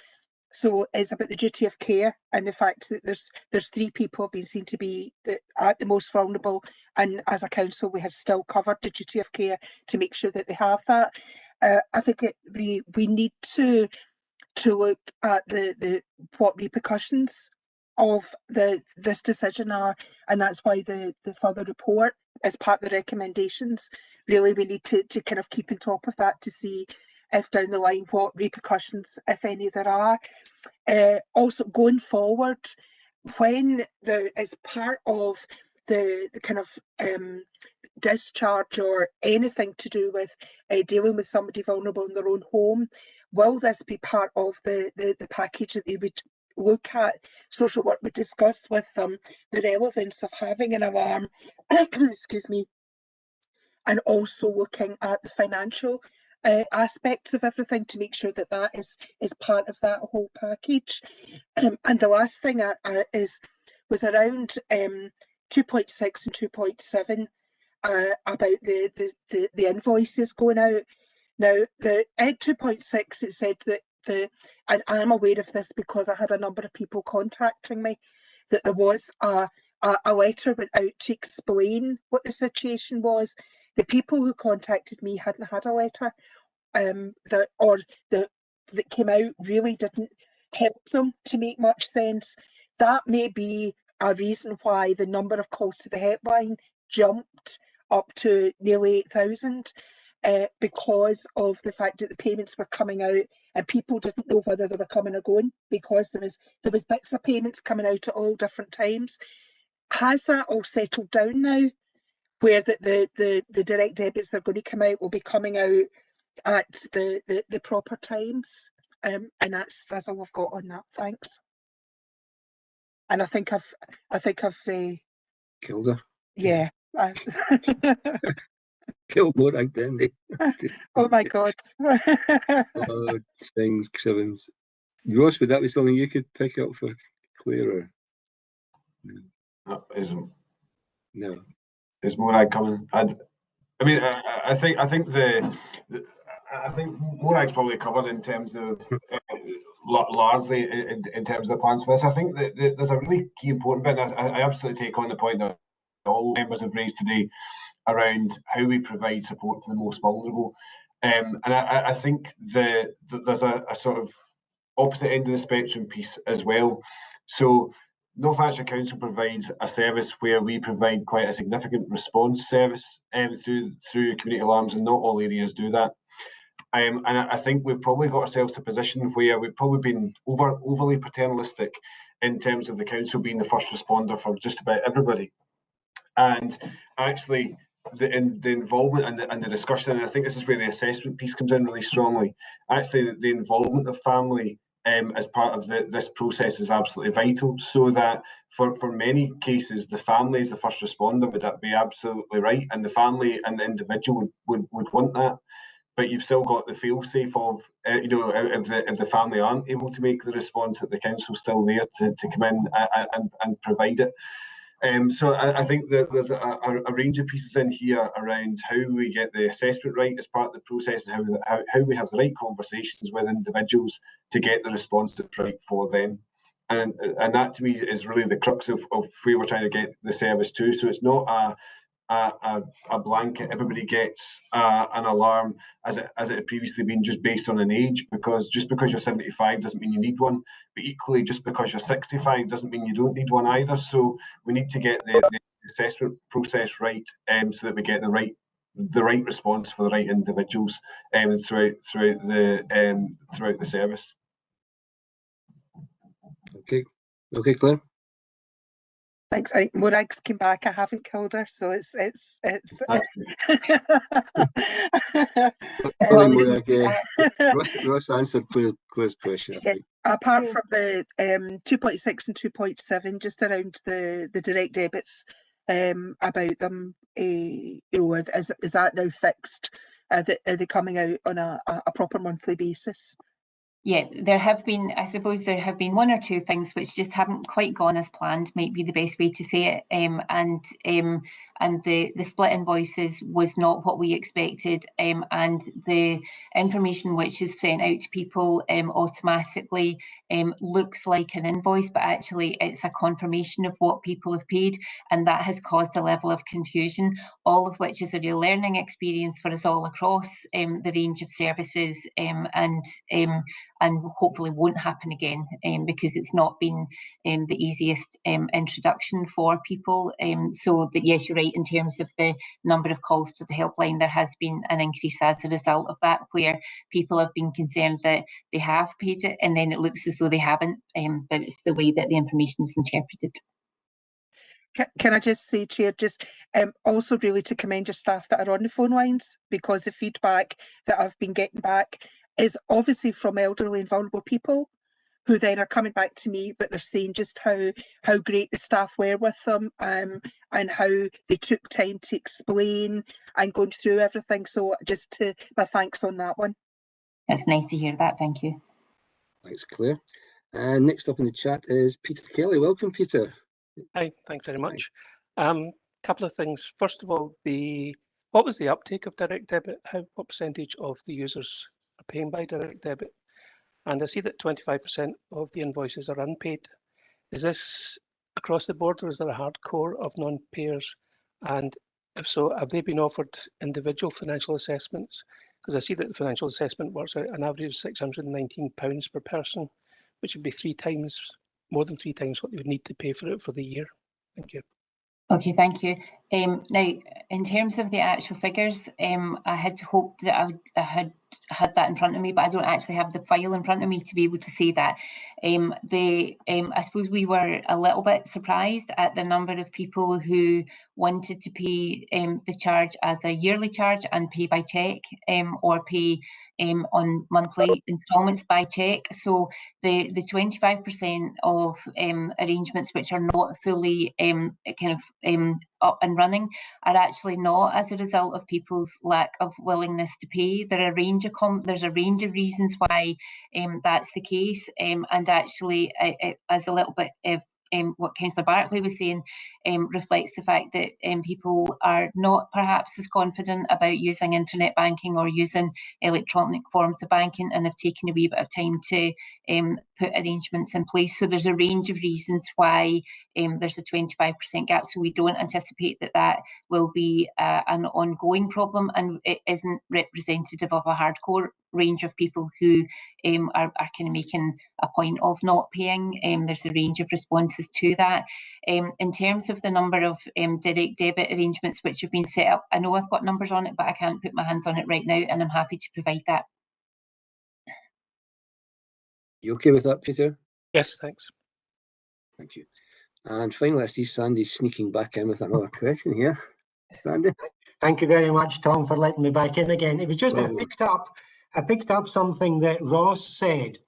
So it's about the duty of care and the fact that there's 3 people being seen to be at the most vulnerable, and as a council we have still covered the duty of care to make sure that they have that. I think we need to look at what repercussions of this decision are, and that's why the further report as part of the recommendations, really we need to kind of keep on top of that to see if down the line what repercussions, if any, there are. Also going forward, when there is part of the kind of discharge or anything to do with dealing with somebody vulnerable in their own home, will this be part of the package that they would look at? Social work would discuss with them the relevance of having an alarm, excuse me, and also looking at the financial aspects of everything to make sure that that is part of that whole package. And the last thing was around 2.6 and 2.7 about the invoices going out. Now, at 2.6, it said that and I'm aware of this because I had a number of people contacting me, that there was a letter went out to explain what the situation was. The people who contacted me hadn't had a letter that came out really didn't help them to make much sense. That may be a reason why the number of calls to the helpline jumped up to nearly 8,000. Because of the fact that the payments were coming out and people didn't know whether they were coming or going, because there was bits of payments coming out at all different times. Has that all settled down now, where the direct debits that are going to come out will be coming out at the proper times? And that's all I've got on that. Thanks. And I think I've Killed her. Yeah. Killed Morag, didn't they? Oh my God. Oh, things, Crivens. Ross, would that be something you could pick up for Claire? Or? No. That isn't. No. Is Morag coming? I mean, I think Morag's probably covered in terms of largely in terms of the plans for this. I think that there's a really key important bit. And I absolutely take on the point that all members have raised today around how we provide support to the most vulnerable. And I think there's a sort of opposite end of the spectrum piece as well. So North Lanarkshire Council provides a service where we provide quite a significant response service through community alarms, and not all areas do that. And I think we've probably got ourselves to a position where we've probably been overly paternalistic in terms of the council being the first responder for just about everybody. And actually, the involvement and the discussion, and I think this is where the assessment piece comes in really strongly. Actually, the involvement of family as part of this process is absolutely vital, so that for many cases, the family is the first responder. Would that be absolutely right? And the family and the individual would want that. But you've still got the fail-safe of, if the family aren't able to make the response, that the council's still there to come in and provide it. So I think that there's a range of pieces in here around how we get the assessment right as part of the process, and how we have the right conversations with individuals to get the response that's right for them. And that to me is really the crux of where we're trying to get the service to. So it's not a blanket, everybody gets an alarm as it had previously been, just based on an age, because just because you're 75 doesn't mean you need one, but equally just because you're 65 doesn't mean you don't need one either. So we need to get the assessment process right, so that we get the right response for the right individuals throughout the service. Okay, Claire. Thanks. Morag's came back. I haven't killed her, so it's. Ross answered Claire's question, I think. Apart from the 2.6 and 2.7, just around the direct debits, about them, is that now fixed? Are they coming out on a proper monthly basis? Yeah, I suppose there have been one or two things which just haven't quite gone as planned, might be the best way to say it. And the split invoices was not what we expected, and the information which is sent out to people automatically looks like an invoice, but actually it's a confirmation of what people have paid, and that has caused a level of confusion, all of which is a real learning experience for us all across the range of services, and hopefully won't happen again, because it's not been the easiest introduction for people. So that, yes, you're right, in terms of the number of calls to the helpline, there has been an increase as a result of that, where people have been concerned that they have paid it and then it looks as though they haven't, but it's the way that the information is interpreted. Can I just say, Chair, just also really to commend your staff that are on the phone lines, because the feedback that I've been getting back is obviously from elderly and vulnerable people, who then are coming back to me, but they're saying just how great the staff were with them, and how they took time to explain and going through everything. So just my thanks on that one. That's nice to hear that. Thank you. Thanks, Claire. And next up in the chat is Peter Kelly. Welcome, Peter. Hi, thanks very much. Couple of things. First of all, what was the uptake of direct debit? What percentage of the users are paying by direct debit? And I see that 25% of the invoices are unpaid. Is this across the board, or is there a hardcore of non-payers? And if so, have they been offered individual financial assessments? Because I see that the financial assessment works out an average of £619 per person, which would be more than three times what they would need to pay for it for the year. Thank you. Okay, thank you. Now, in terms of the actual figures, I had hoped that I had that in front of me, but I don't actually have the file in front of me to be able to say that. I suppose we were a little bit surprised at the number of people who wanted to pay the charge as a yearly charge and pay by cheque, or pay on monthly instalments by cheque. So the 25% of arrangements which are not fully up and running are actually not as a result of people's lack of willingness to pay. There's a range of reasons why that's the case, and actually as a little bit of what Councillor Barclay was saying reflects the fact that people are not perhaps as confident about using internet banking or using electronic forms of banking, and have taken a wee bit of time to put arrangements in place. So there's a range of reasons why there's a 25% gap. So we don't anticipate that will be an ongoing problem, and it isn't representative of a hardcore range of people who are kind of making a point of not paying. There's a range of responses to that. In terms of the number of direct debit arrangements which have been set up, I know I've got numbers on it, but I can't put my hands on it right now, and I'm happy to provide that. You okay with that, Peter? Yes, thanks. Thank you. And finally, I see Sandy sneaking back in with another question here. Sandy? Thank you very much, Tom, for letting me back in again. It was just I picked up something that Ross said,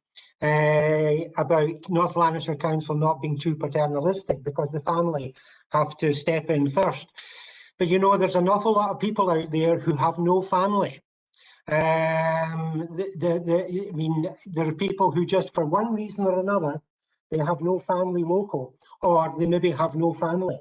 about North Lanarkshire Council not being too paternalistic because the family have to step in first. But you know, there's an awful lot of people out there who have no family. I mean, there are people who just for one reason or another, they have no family local, or they maybe have no family.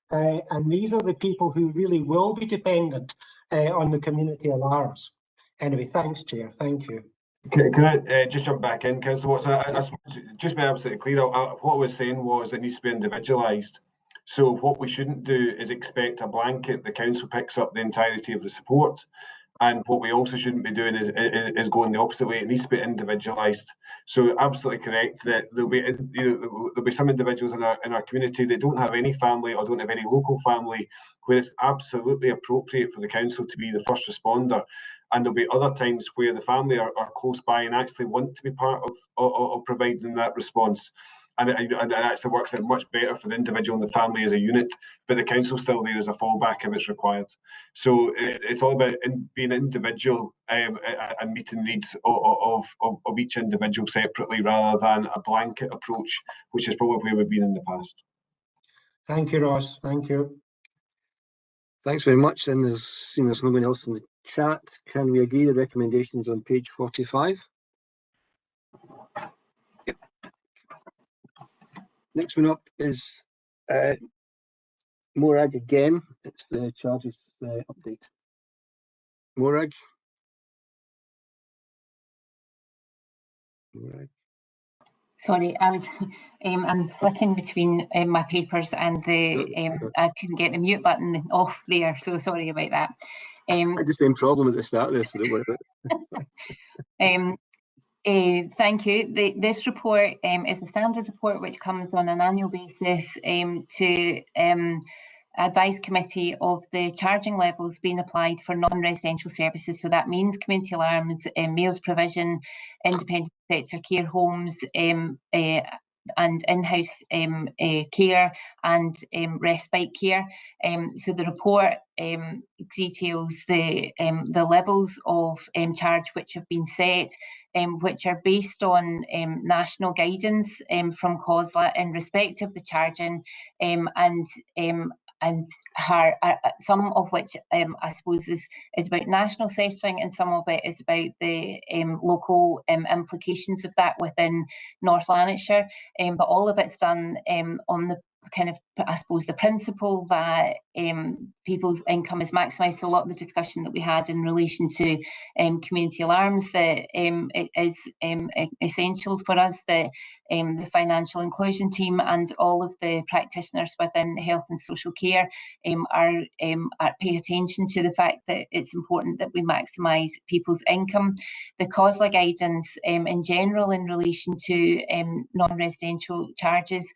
And these are the people who really will be dependent on the community alarms. Anyway, thanks, Chair. Thank you. Can I just jump back in, Councillor Watts? Just be absolutely clear, what I was saying was it needs to be individualised. So what we shouldn't do is expect a blanket, the council picks up the entirety of the support. And what we also shouldn't be doing is going the opposite way. It needs to be individualised. So absolutely correct that there'll be some individuals in our community that don't have any family or don't have any local family, where it's absolutely appropriate for the council to be the first responder. And there'll be other times where the family are close by and actually want to be part of providing that response. And it actually works out much better for the individual and the family as a unit, but the council's still there as a fallback if it's required. So it's all about being individual and meeting needs of each individual separately rather than a blanket approach, which is probably where we've been in the past. Thank you, Ross. Thank you. Thanks very much. And there's no one else in the chat. Can we agree the recommendations on page 45? Yep. Next one up is Morag again. It's the charges update. Morag. Sorry, I was I'm flicking between my papers and I couldn't get the mute button off there, so sorry about that. I had the same problem at the start there, so don't worry about it. Thank you. This report is a standard report which comes on an annual basis to advise committee of the charging levels being applied for non-residential services. So that means community alarms, meals provision, independent sector care homes, and in-house care and respite care. So the report details the levels of charge which have been set, which are based on national guidance from COSLA in respect of the charging, and some of which I suppose is about national setting, and some of it is about the local implications of that within North Lanarkshire. But all of it's done on the kind of, I suppose, the principle that people's income is maximised. So a lot of the discussion that we had in relation to community alarms, that it is essential for us that the financial inclusion team and all of the practitioners within health and social care pay attention to the fact that it's important that we maximise people's income. The COSLA guidance in general in relation to non-residential charges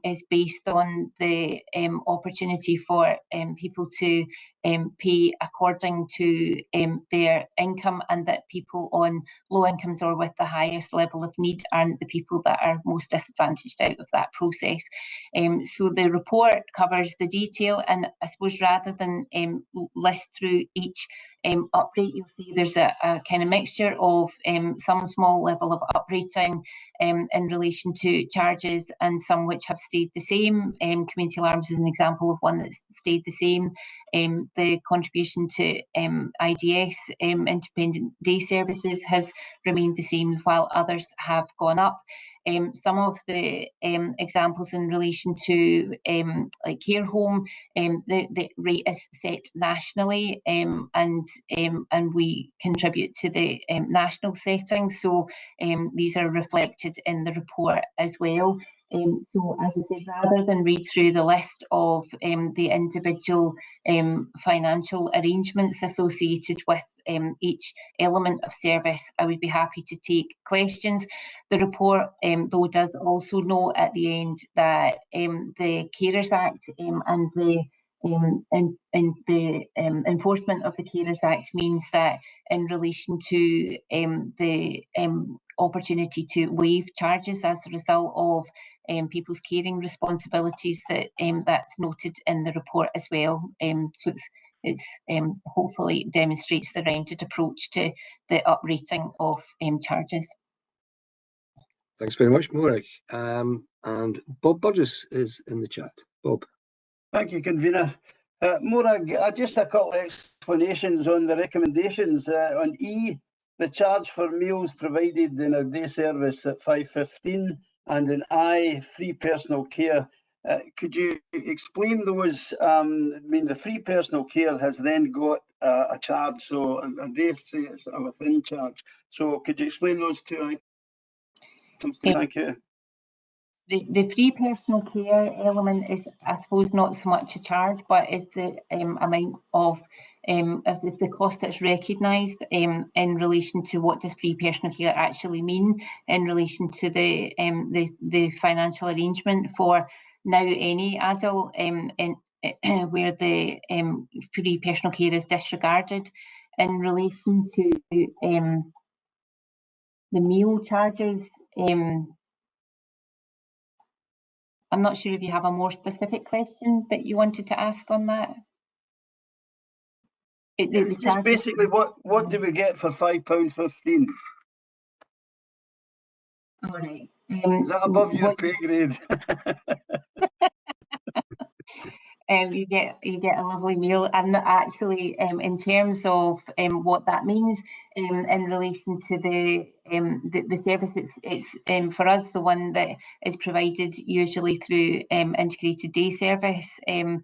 is based on the opportunity for people to pay according to their income, and that people on low incomes or with the highest level of need aren't the people that are most disadvantaged out of that process. So the report covers the detail, and I suppose rather than list through each uprate, you'll see there's a kind of mixture of some small level of uprating in relation to charges and some which have stayed the same. Community alarms is an example of one that's stayed the same. The contribution to IDS, independent day services, has remained the same, while others have gone up. Some of the examples in relation to like care home, the rate is set nationally, and we contribute to the national setting. So these are reflected in the report as well. So as I said, rather than read through the list of the individual financial arrangements associated with each element of service, I would be happy to take questions. The report, though, does also note at the end that the Carers Act and the enforcement of the Carers Act means that in relation to the opportunity to waive charges as a result of people's caring responsibilities, that that's noted in the report as well. So it's hopefully demonstrates the rounded approach to the uprating of charges. Thanks very much, Morag. And Bob Burgess is in the chat. Bob. Thank you, convener. Morag, just a couple of explanations on the recommendations. On E, the charge for meals provided in a day service at 5.15, and in I, free personal care. Could you explain those? I mean, the free personal care has then got a charge, so a day is a within charge. So could you explain those two items? Thank you. The free personal care element is, I suppose, not so much a charge, but is the amount of is the cost that's recognised in relation to what does free personal care actually mean in relation to the financial arrangement for now any adult where the free personal care is disregarded. In relation to the meal charges, I'm not sure if you have a more specific question that you wanted to ask on that. Just basically, what do we get for £5.15? All right. Is that above your pay grade? You get a lovely meal, and actually, in terms of what that means in relation to the service, it's for us the one that is provided usually through integrated day service, and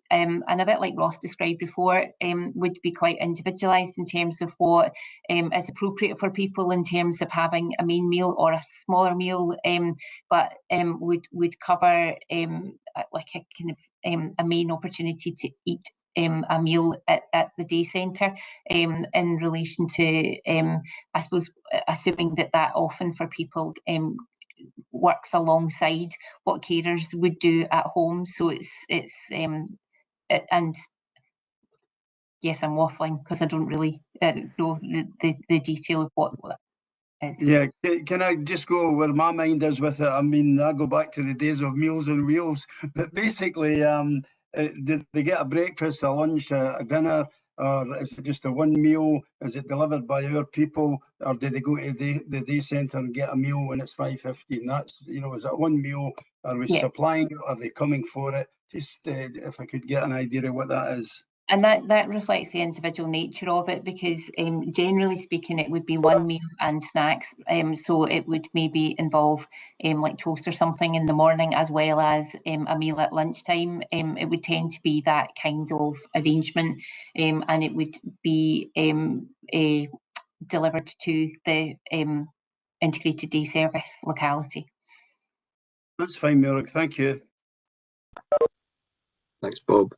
a bit like Ross described before, would be quite individualised in terms of what is appropriate for people in terms of having a main meal or a smaller meal, but would cover like a kind of a main opportunity to eat a meal at the day centre in relation to, I suppose, assuming that often for people works alongside what carers would do at home. So it's and yes, I'm waffling because I don't really know the detail of what is. Yeah, can I just go where my mind is with it? I mean, I go back to the days of Meals on Wheels, but basically, did they get a breakfast, a lunch, a dinner, or is it just a one meal? Is it delivered by our people, or did they go to the day centre and get a meal when it's 5.15? That's, is it one meal? Are we supplying it? Are they coming for it? Just if I could get an idea of what that is. And that reflects the individual nature of it, because generally speaking, it would be one meal and snacks. So it would maybe involve like toast or something in the morning, as well as a meal at lunchtime. It would tend to be that kind of arrangement, and it would be delivered to the integrated day service locality. That's fine, Merrick. Thank you. Thanks, Bob.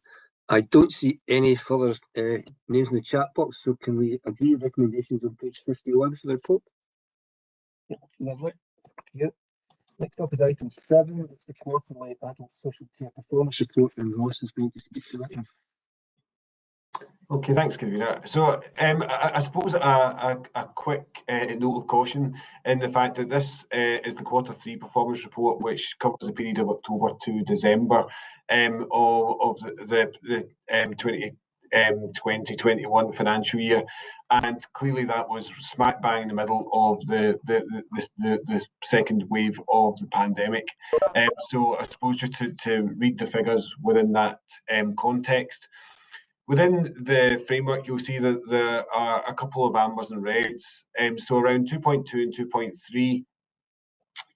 I don't see any further names in the chat box, so can we agree recommendations on page 51 for the report? Yeah, lovely. Yeah. Next up is item 7. It's the quarterly adult social care performance report, and Ross is going to speak to that. Okay, thanks, convener. So I suppose a quick note of caution in the fact that this is the Q3 performance report, which covers the period of October to December of the 2021 financial year, and clearly that was smack bang in the middle of the second wave of the pandemic. So I suppose just to read the figures within that context. Within the framework, you'll see that there are a couple of ambers and reds. So around 2.2 and 2.3,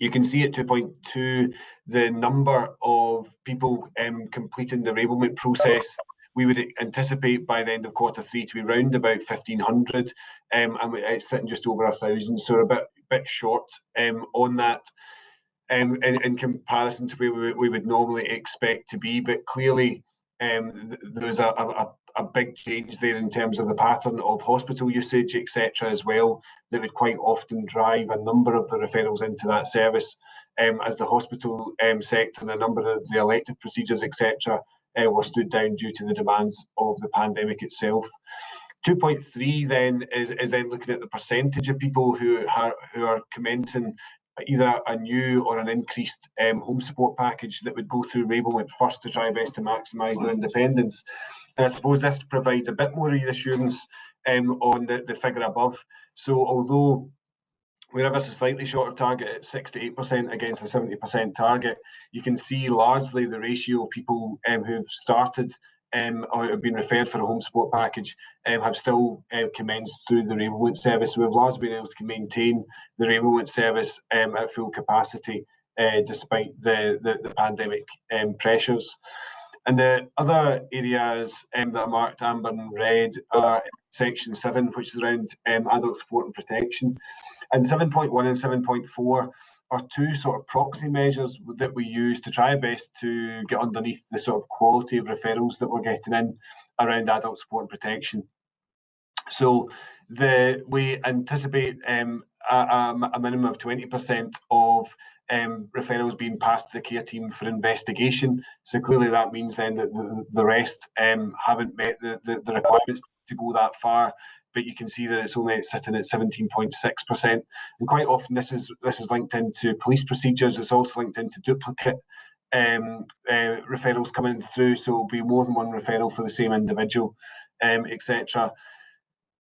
you can see at 2.2 the number of people completing the enablement process. We would anticipate by the end of Q3 to be around about 1,500, and it's sitting just over 1,000, so a bit short on that. In comparison to where we would normally expect to be, but clearly there's a big change there in terms of the pattern of hospital usage, etc., as well, that would quite often drive a number of the referrals into that service, as the hospital sector and a number of the elective procedures, etc., were stood down due to the demands of the pandemic itself. 2.3 then is then looking at the percentage of people who are commencing either a new or an increased home support package that would go through enablement first to try best to maximise their independence. And I suppose this provides a bit more reassurance on the figure above. So although we're ever so slightly short of target at 68% against a 70% target. You can see largely the ratio of people who've started or have been referred for a home support package have still commenced through the enablement service. So we've largely been able to maintain the enablement service at full capacity despite the pandemic pressures. And the other areas that are marked amber and red are section 7, which is around adult support and protection. And 7.1 and 7.4 are two sort of proxy measures that we use to try best to get underneath the sort of quality of referrals that we're getting in around adult support and protection. So we anticipate a minimum of 20% of referrals being passed to the care team for investigation. So clearly that means then that the rest haven't met the requirements to go that far. But you can see that it's only sitting at 17.6%. And quite often this is linked into police procedures. It's also linked into duplicate referrals coming through. So it'll be more than one referral for the same individual, etc.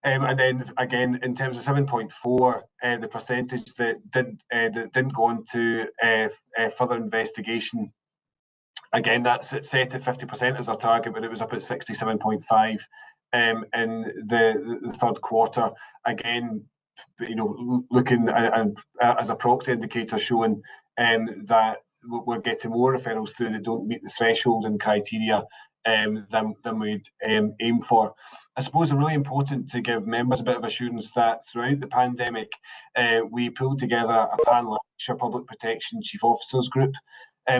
And then again, in terms of 7.4, the percentage that didn't go on to further investigation, again, that's set at 50% as our target, but it was up at 67.5 in the third quarter. Again, looking as a proxy indicator showing that we're getting more referrals through that don't meet the threshold and criteria than we'd aim for. I suppose it's really important to give members a bit of assurance that throughout the pandemic, we pulled together a pan-Lanarkshire Public Protection Chief Officers group.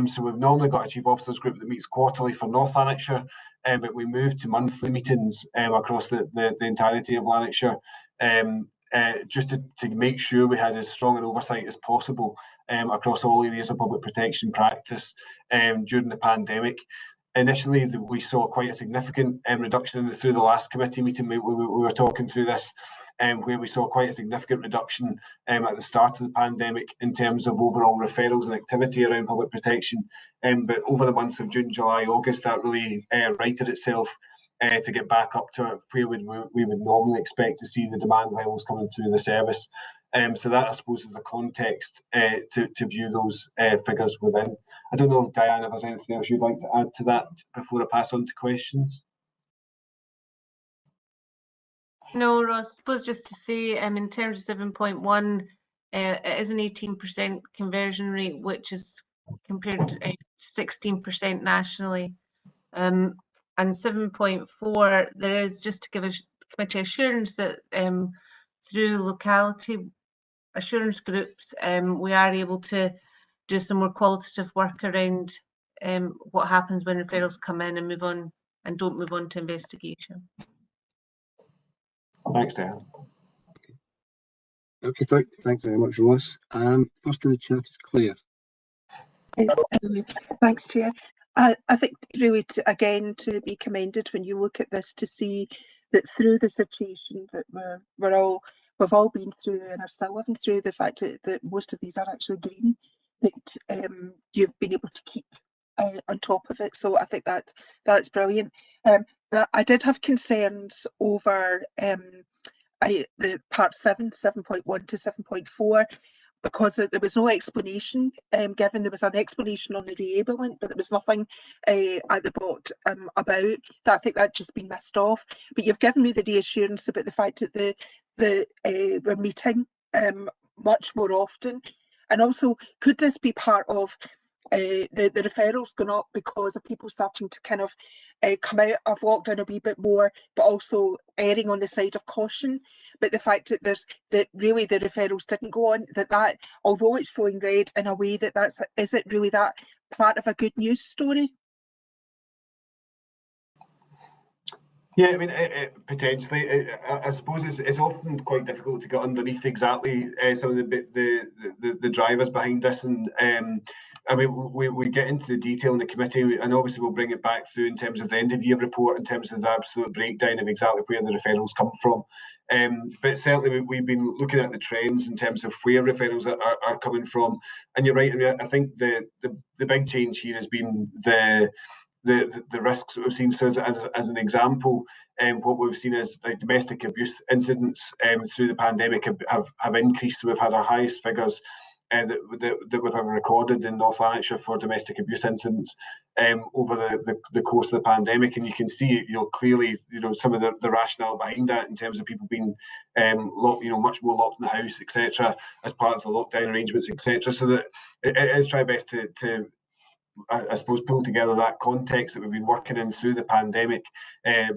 So we've normally got a Chief Officers group that meets quarterly for North Lanarkshire, but we moved to monthly meetings across the entirety of Lanarkshire, just to make sure we had as strong an oversight as possible across all areas of public protection practice during the pandemic. Initially, we saw quite a significant reduction through the last committee meeting. We were talking through this, where we saw quite a significant reduction at the start of the pandemic in terms of overall referrals and activity around public protection. But over the months of June, July, August, that really righted itself to get back up to where we would normally expect to see the demand levels coming through the service. So that, I suppose, is the context to view those figures within. I don't know if Diane, if there's anything else you'd like to add to that before I pass on to questions. No, Ross, I suppose just to say, in terms of 7.1, it is an 18% conversion rate, which is compared to 16% nationally. And 7.4, there is, just to give a committee assurance that through locality assurance groups, we are able to do some more qualitative work around what happens when referrals come in and move on and don't move on to investigation. Thanks, Dan. Okay, thanks very much, Ross. First in the chat is Claire. Thanks, Chair. I think really, again, to be commended when you look at this, to see that through the situation that we've all been through and are still living through, the fact that most of these are actually green, that you've been able to keep on top of it. So I think that's brilliant. I did have concerns over the part 7, 7.1 to 7.4, because there was no explanation given. There was an explanation on the reablement, but there was nothing at the bottom about that. I think that's just been missed off. But you've given me the reassurance about the fact that we're meeting much more often. And also, could this be part of the referrals going up because of people starting to kind of come out of lockdown a wee bit more, but also erring on the side of caution? But the fact that really the referrals didn't go on, that although it's showing red in a way, is it really that part of a good news story? Yeah, I mean, potentially. I suppose it's often quite difficult to get underneath exactly some of the drivers behind this, and I mean, we get into the detail in the committee, and obviously we'll bring it back through in terms of the end of year report, in terms of the absolute breakdown of exactly where the referrals come from. But certainly we've been looking at the trends in terms of where referrals are coming from, and you're right. I mean, I think the big change here has been the risks that we've seen. So as an example, what we've seen is like domestic abuse incidents through the pandemic have increased. So we've had our highest figures that we've ever recorded in North Lanarkshire for domestic abuse incidents over the course of the pandemic, and you can see clearly some of the rationale behind that in terms of people being much more locked in the house, etc., as part of the lockdown arrangements, etc. So that it is try best to I suppose pull together that context that we've been working in through the pandemic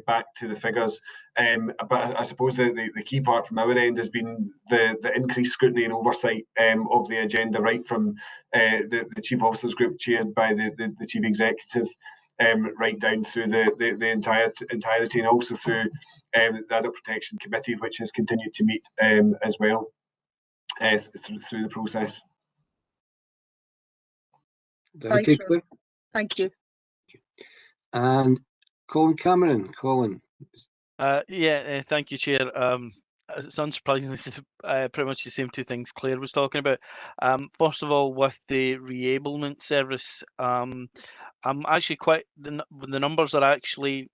back to the figures. But I suppose the key part from our end has been the increased scrutiny and oversight of the agenda, right from the Chief Officers Group chaired by the Chief Executive, right down through the entirety, and also through the Adult Protection Committee, which has continued to meet as well through the process. Thanks, Okay, Ross. Thank you. and Colin Cameron. Colin. Thank you, Chair. It's unsurprisingly, this is pretty much the same two things Claire was talking about. First of all, with the reablement service, I'm actually the numbers are actually,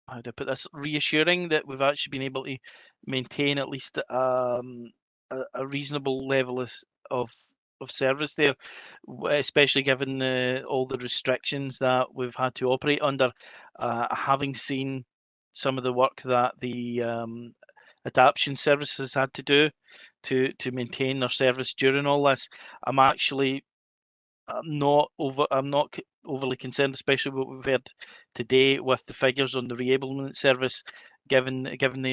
how do I put this, reassuring that we've actually been able to maintain at least a reasonable level of service there, especially given all the restrictions that we've had to operate under. Having seen some of the work that the adoption services had to do to maintain their service during all this, I'm not overly concerned, especially what we've heard today with the figures on the reablement service, given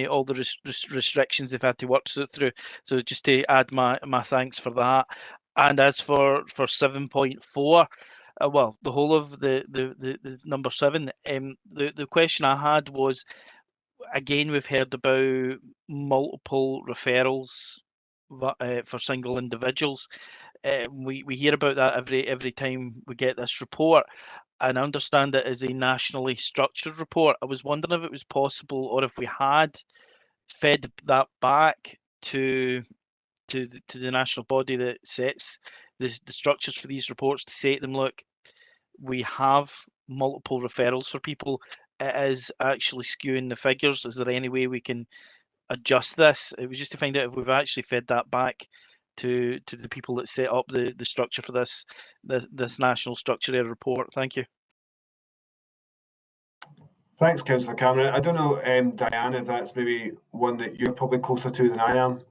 all the restrictions they've had to work through. So just to add my thanks for that. And as for 7.4, well, the whole of the number 7, the question I had was, again, we've heard about multiple referrals for single individuals. We hear about that every time we get this report, and I understand it is a nationally structured report. I was wondering if it was possible, or if we had fed that back to the national body that sets the structures for these reports, to say to them, look, we have multiple referrals for people. It is actually skewing the figures. Is there any way we can adjust this? It was just to find out if we've actually fed that back to the people that set up the structure for this national structure area report. Thank you. Thanks, Councillor Cameron. I don't know, Diane, if that's maybe one that you're probably closer to than I am.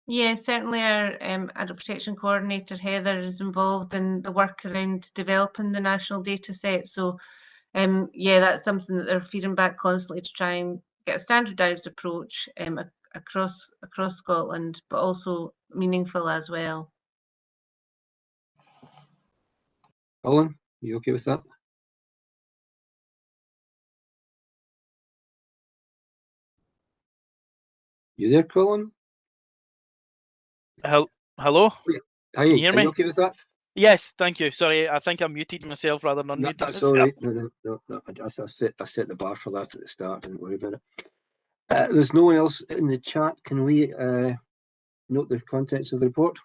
Yeah, certainly our Adult Protection Coordinator, Heather, is involved in the work around developing the national data set. So yeah, that's something that they're feeding back constantly to try and get a standardised approach across Scotland, but also meaningful as well. Colin, you okay with that? You there, Colin? Hello? Hi, Can you hear are me? you okay with that? Yes, thank you. Sorry, I think I muted myself rather than unmuted That's myself. all right. No, I set the bar for that at the start. Don't worry about it. There's no one else in the chat. Can we note the contents of the report?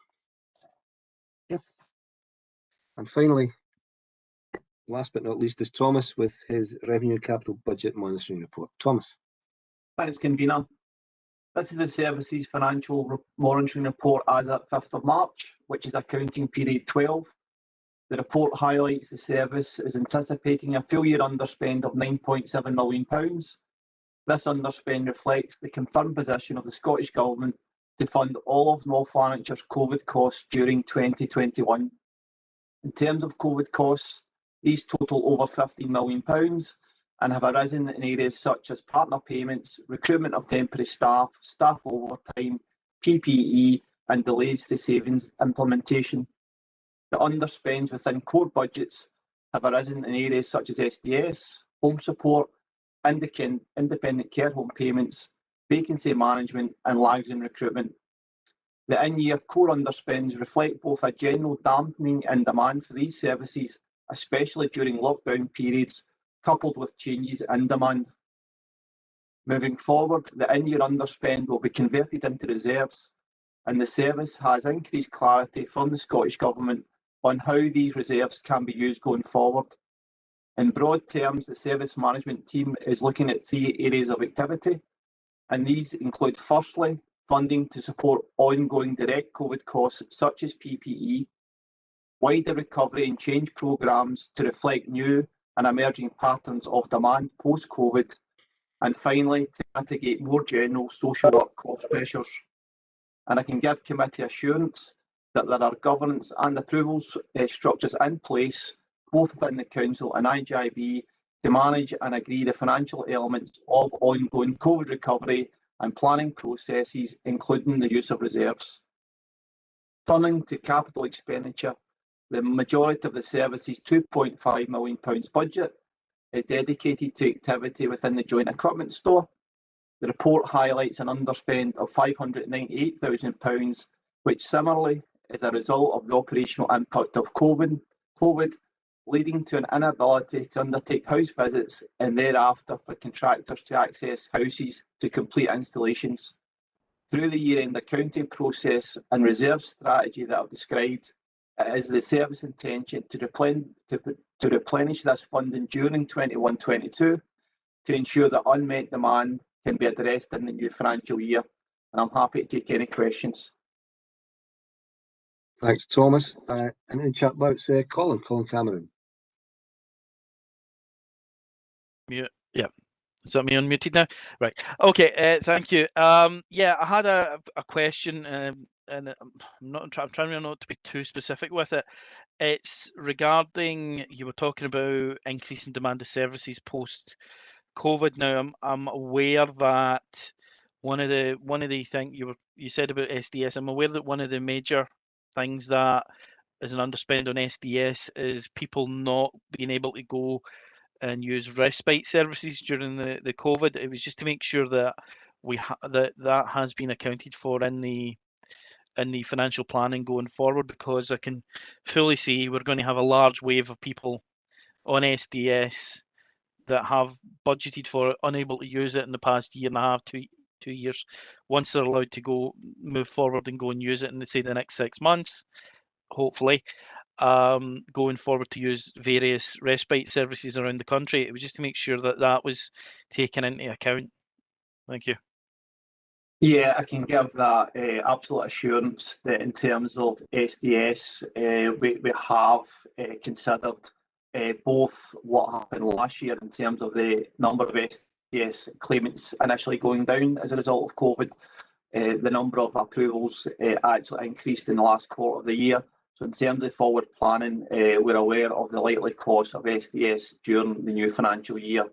Yes. And finally, last but not least, is Thomas with his Revenue Capital Budget Monitoring Report. Thomas. Thanks, Convener. This is the Services Financial Monitoring Report as at 5th of March, which is accounting period 12. The report highlights the service is anticipating a full year underspend of £9.7 million. This underspend reflects the confirmed position of the Scottish Government to fund all of North Lanarkshire's COVID costs during 2021. In terms of COVID costs, these total over £15 million and have arisen in areas such as partner payments, recruitment of temporary staff, staff overtime, PPE, and delays to savings implementation. The underspends within core budgets have arisen in areas such as SDS, home support, independent care home payments, vacancy management, and lags in recruitment. The in-year core underspends reflect both a general dampening in demand for these services, especially during lockdown periods, coupled with changes in demand. Moving forward, the in-year underspend will be converted into reserves, and the service has increased clarity from the Scottish Government on how these reserves can be used going forward. In broad terms, the service management team is looking at 3 areas of activity, and these include, firstly, funding to support ongoing direct COVID costs such as PPE, wider recovery and change programmes to reflect new and emerging patterns of demand post-COVID, and finally, to mitigate more general social work cost pressures. And I can give committee assurance that there are governance and approvals structures in place, both within the Council and IGIB, to manage and agree the financial elements of ongoing COVID recovery and planning processes, including the use of reserves. Turning to capital expenditure, the majority of the service's £2.5 million budget is dedicated to activity within the joint equipment store. The report highlights an underspend of £598,000, which similarly is a result of the operational impact of COVID, leading to an inability to undertake house visits and thereafter for contractors to access houses to complete installations. Through the year-end accounting process and reserve strategy that I've described, it is the service intention to replenish this funding during 21-22 to ensure that unmet demand can be addressed in the new financial year. And I'm happy to take any questions. Thanks, Thomas. And in chat box, Colin Cameron. Yeah. Is that me unmuted now? Right. Okay. Thank you. Yeah, I had a question, and I'm trying not to be too specific with it. It's regarding, you were talking about increasing demand of services post COVID. Now, I'm aware that one of the things you said about SDS. I'm aware that one of the major things that is an underspend on SDS is people not being able to go and use respite services during the COVID. It was just to make sure that that has been accounted for in the financial planning going forward, because I can fully see we're going to have a large wave of people on SDS that have budgeted for it, unable to use it in the past year and a half, 2 years. Once they're allowed to move forward and go and use it in, say, the next 6 months, hopefully, going forward to use various respite services around the country. It was just to make sure that that was taken into account. Thank you. Yeah, I can give that absolute assurance that in terms of SDS, we have considered both what happened last year in terms of the number of SDS claimants initially going down as a result of COVID. The number of approvals actually increased in the last quarter of the year. So in terms of forward planning, we're aware of the likely cost of SDS during the new financial year.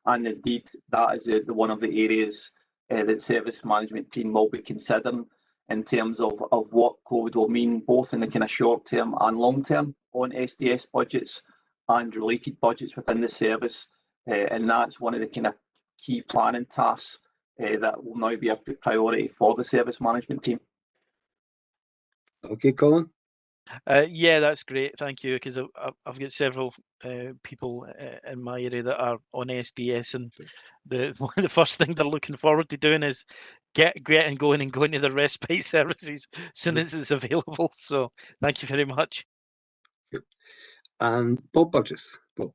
And indeed, that is one of the areas that service management team will be considering in terms of what COVID will mean, both in the kind of short term and long term on SDS budgets and related budgets within the service. And that's one of the kind of key planning tasks that will now be a priority for the service management team. Okay, Colin. Yeah, that's great. Thank you, because I've got several people in my area that are on SDS, and the first thing they're looking forward to doing is getting going and going to the respite services as soon as it's available. So thank you very much. And Bob Burgess. Bob.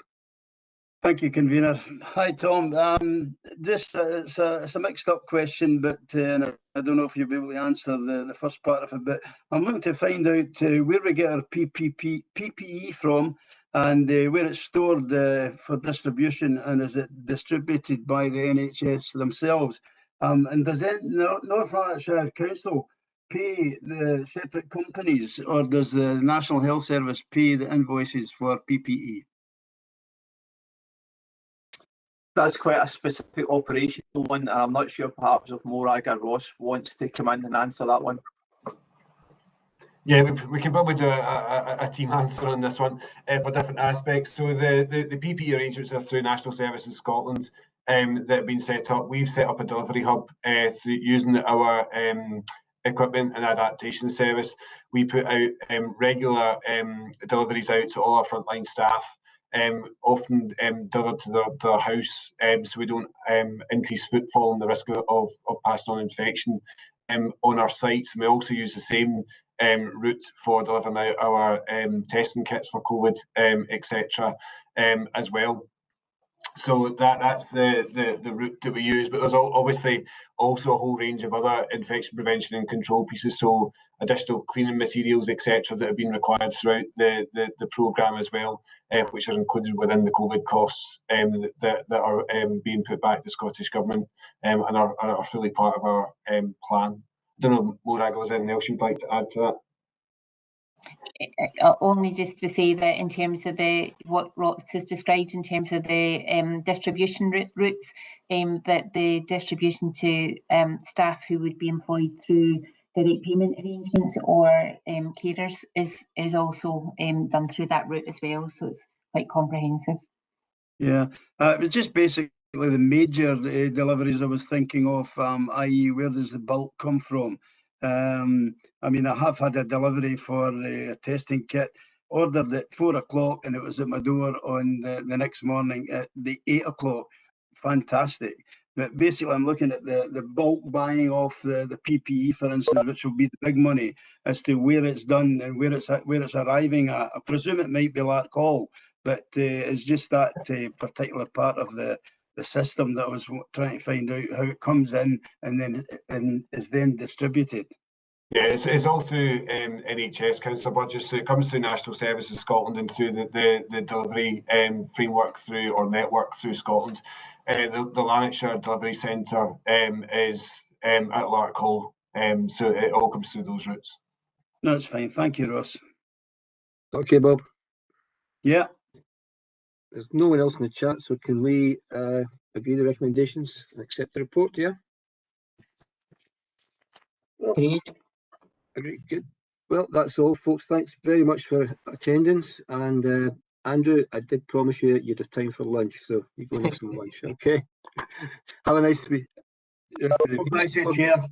Thank you, convener. Hi, Tom. Just it's a mixed up question, but I don't know if you'll be able to answer the first part of it. But I'm looking to find out where we get our PPE from, and where it's stored for distribution, and is it distributed by the NHS themselves? And does North Lanarkshire Council pay the separate companies, or does the National Health Service pay the invoices for PPE? That's quite a specific operational one, and I'm not sure perhaps if Morag or Ross wants to come in and answer that one. Yeah, we can probably do a team answer on this one for different aspects. So the PPE arrangements are through National Services Scotland that have been set up. We've set up a delivery hub through using our equipment and adaptation service. We put out regular deliveries out to all our frontline staff. Often delivered to their house, so we don't increase footfall and the risk of passing on infection on our sites. And we also use the same route for delivering out our testing kits for COVID, etc. as well. So that's the route that we use, but there's obviously also a whole range of other infection prevention and control pieces, so additional cleaning materials, etc., that have been required throughout the programme as well, which are included within the COVID costs that are being put back to the Scottish Government and are fully part of our plan. I don't know, Morag, was there anything else you'd like to add to that? Only just to say that in terms of what Ross has described in terms of the distribution routes, that the distribution to staff who would be employed through direct payment arrangements or carers is also done through that route as well. So it's quite comprehensive. Yeah, it was just basically the major deliveries I was thinking of, i.e. where does the bulk come from? I mean, I have had a delivery for a testing kit ordered at 4 o'clock and it was at my door on the next morning at the 8 o'clock. Fantastic. But basically, I'm looking at the bulk buying of the PPE, for instance, which will be the big money, as to where it's done and where it's arriving at. I presume it might be Larkhall, but it's just that particular part of the system that I was trying to find out how it comes in and then is then distributed. Yeah, it's all through NHS council budgets. So it comes through National Services Scotland and through the delivery framework through or network through Scotland. The Lanarkshire Delivery Centre is at Larkhall, so it all comes through those routes. No, it's fine. Thank you, Ross. Okay, Bob. Yeah. There's no one else in the chat, so can we agree the recommendations and accept the report? Yeah. Agreed. Agreed. Good. Well, that's all, folks. Thanks very much for attendance. And Andrew, I did promise you you'd have time for lunch, so you go and have some lunch. Okay. Have a nice week. Chair.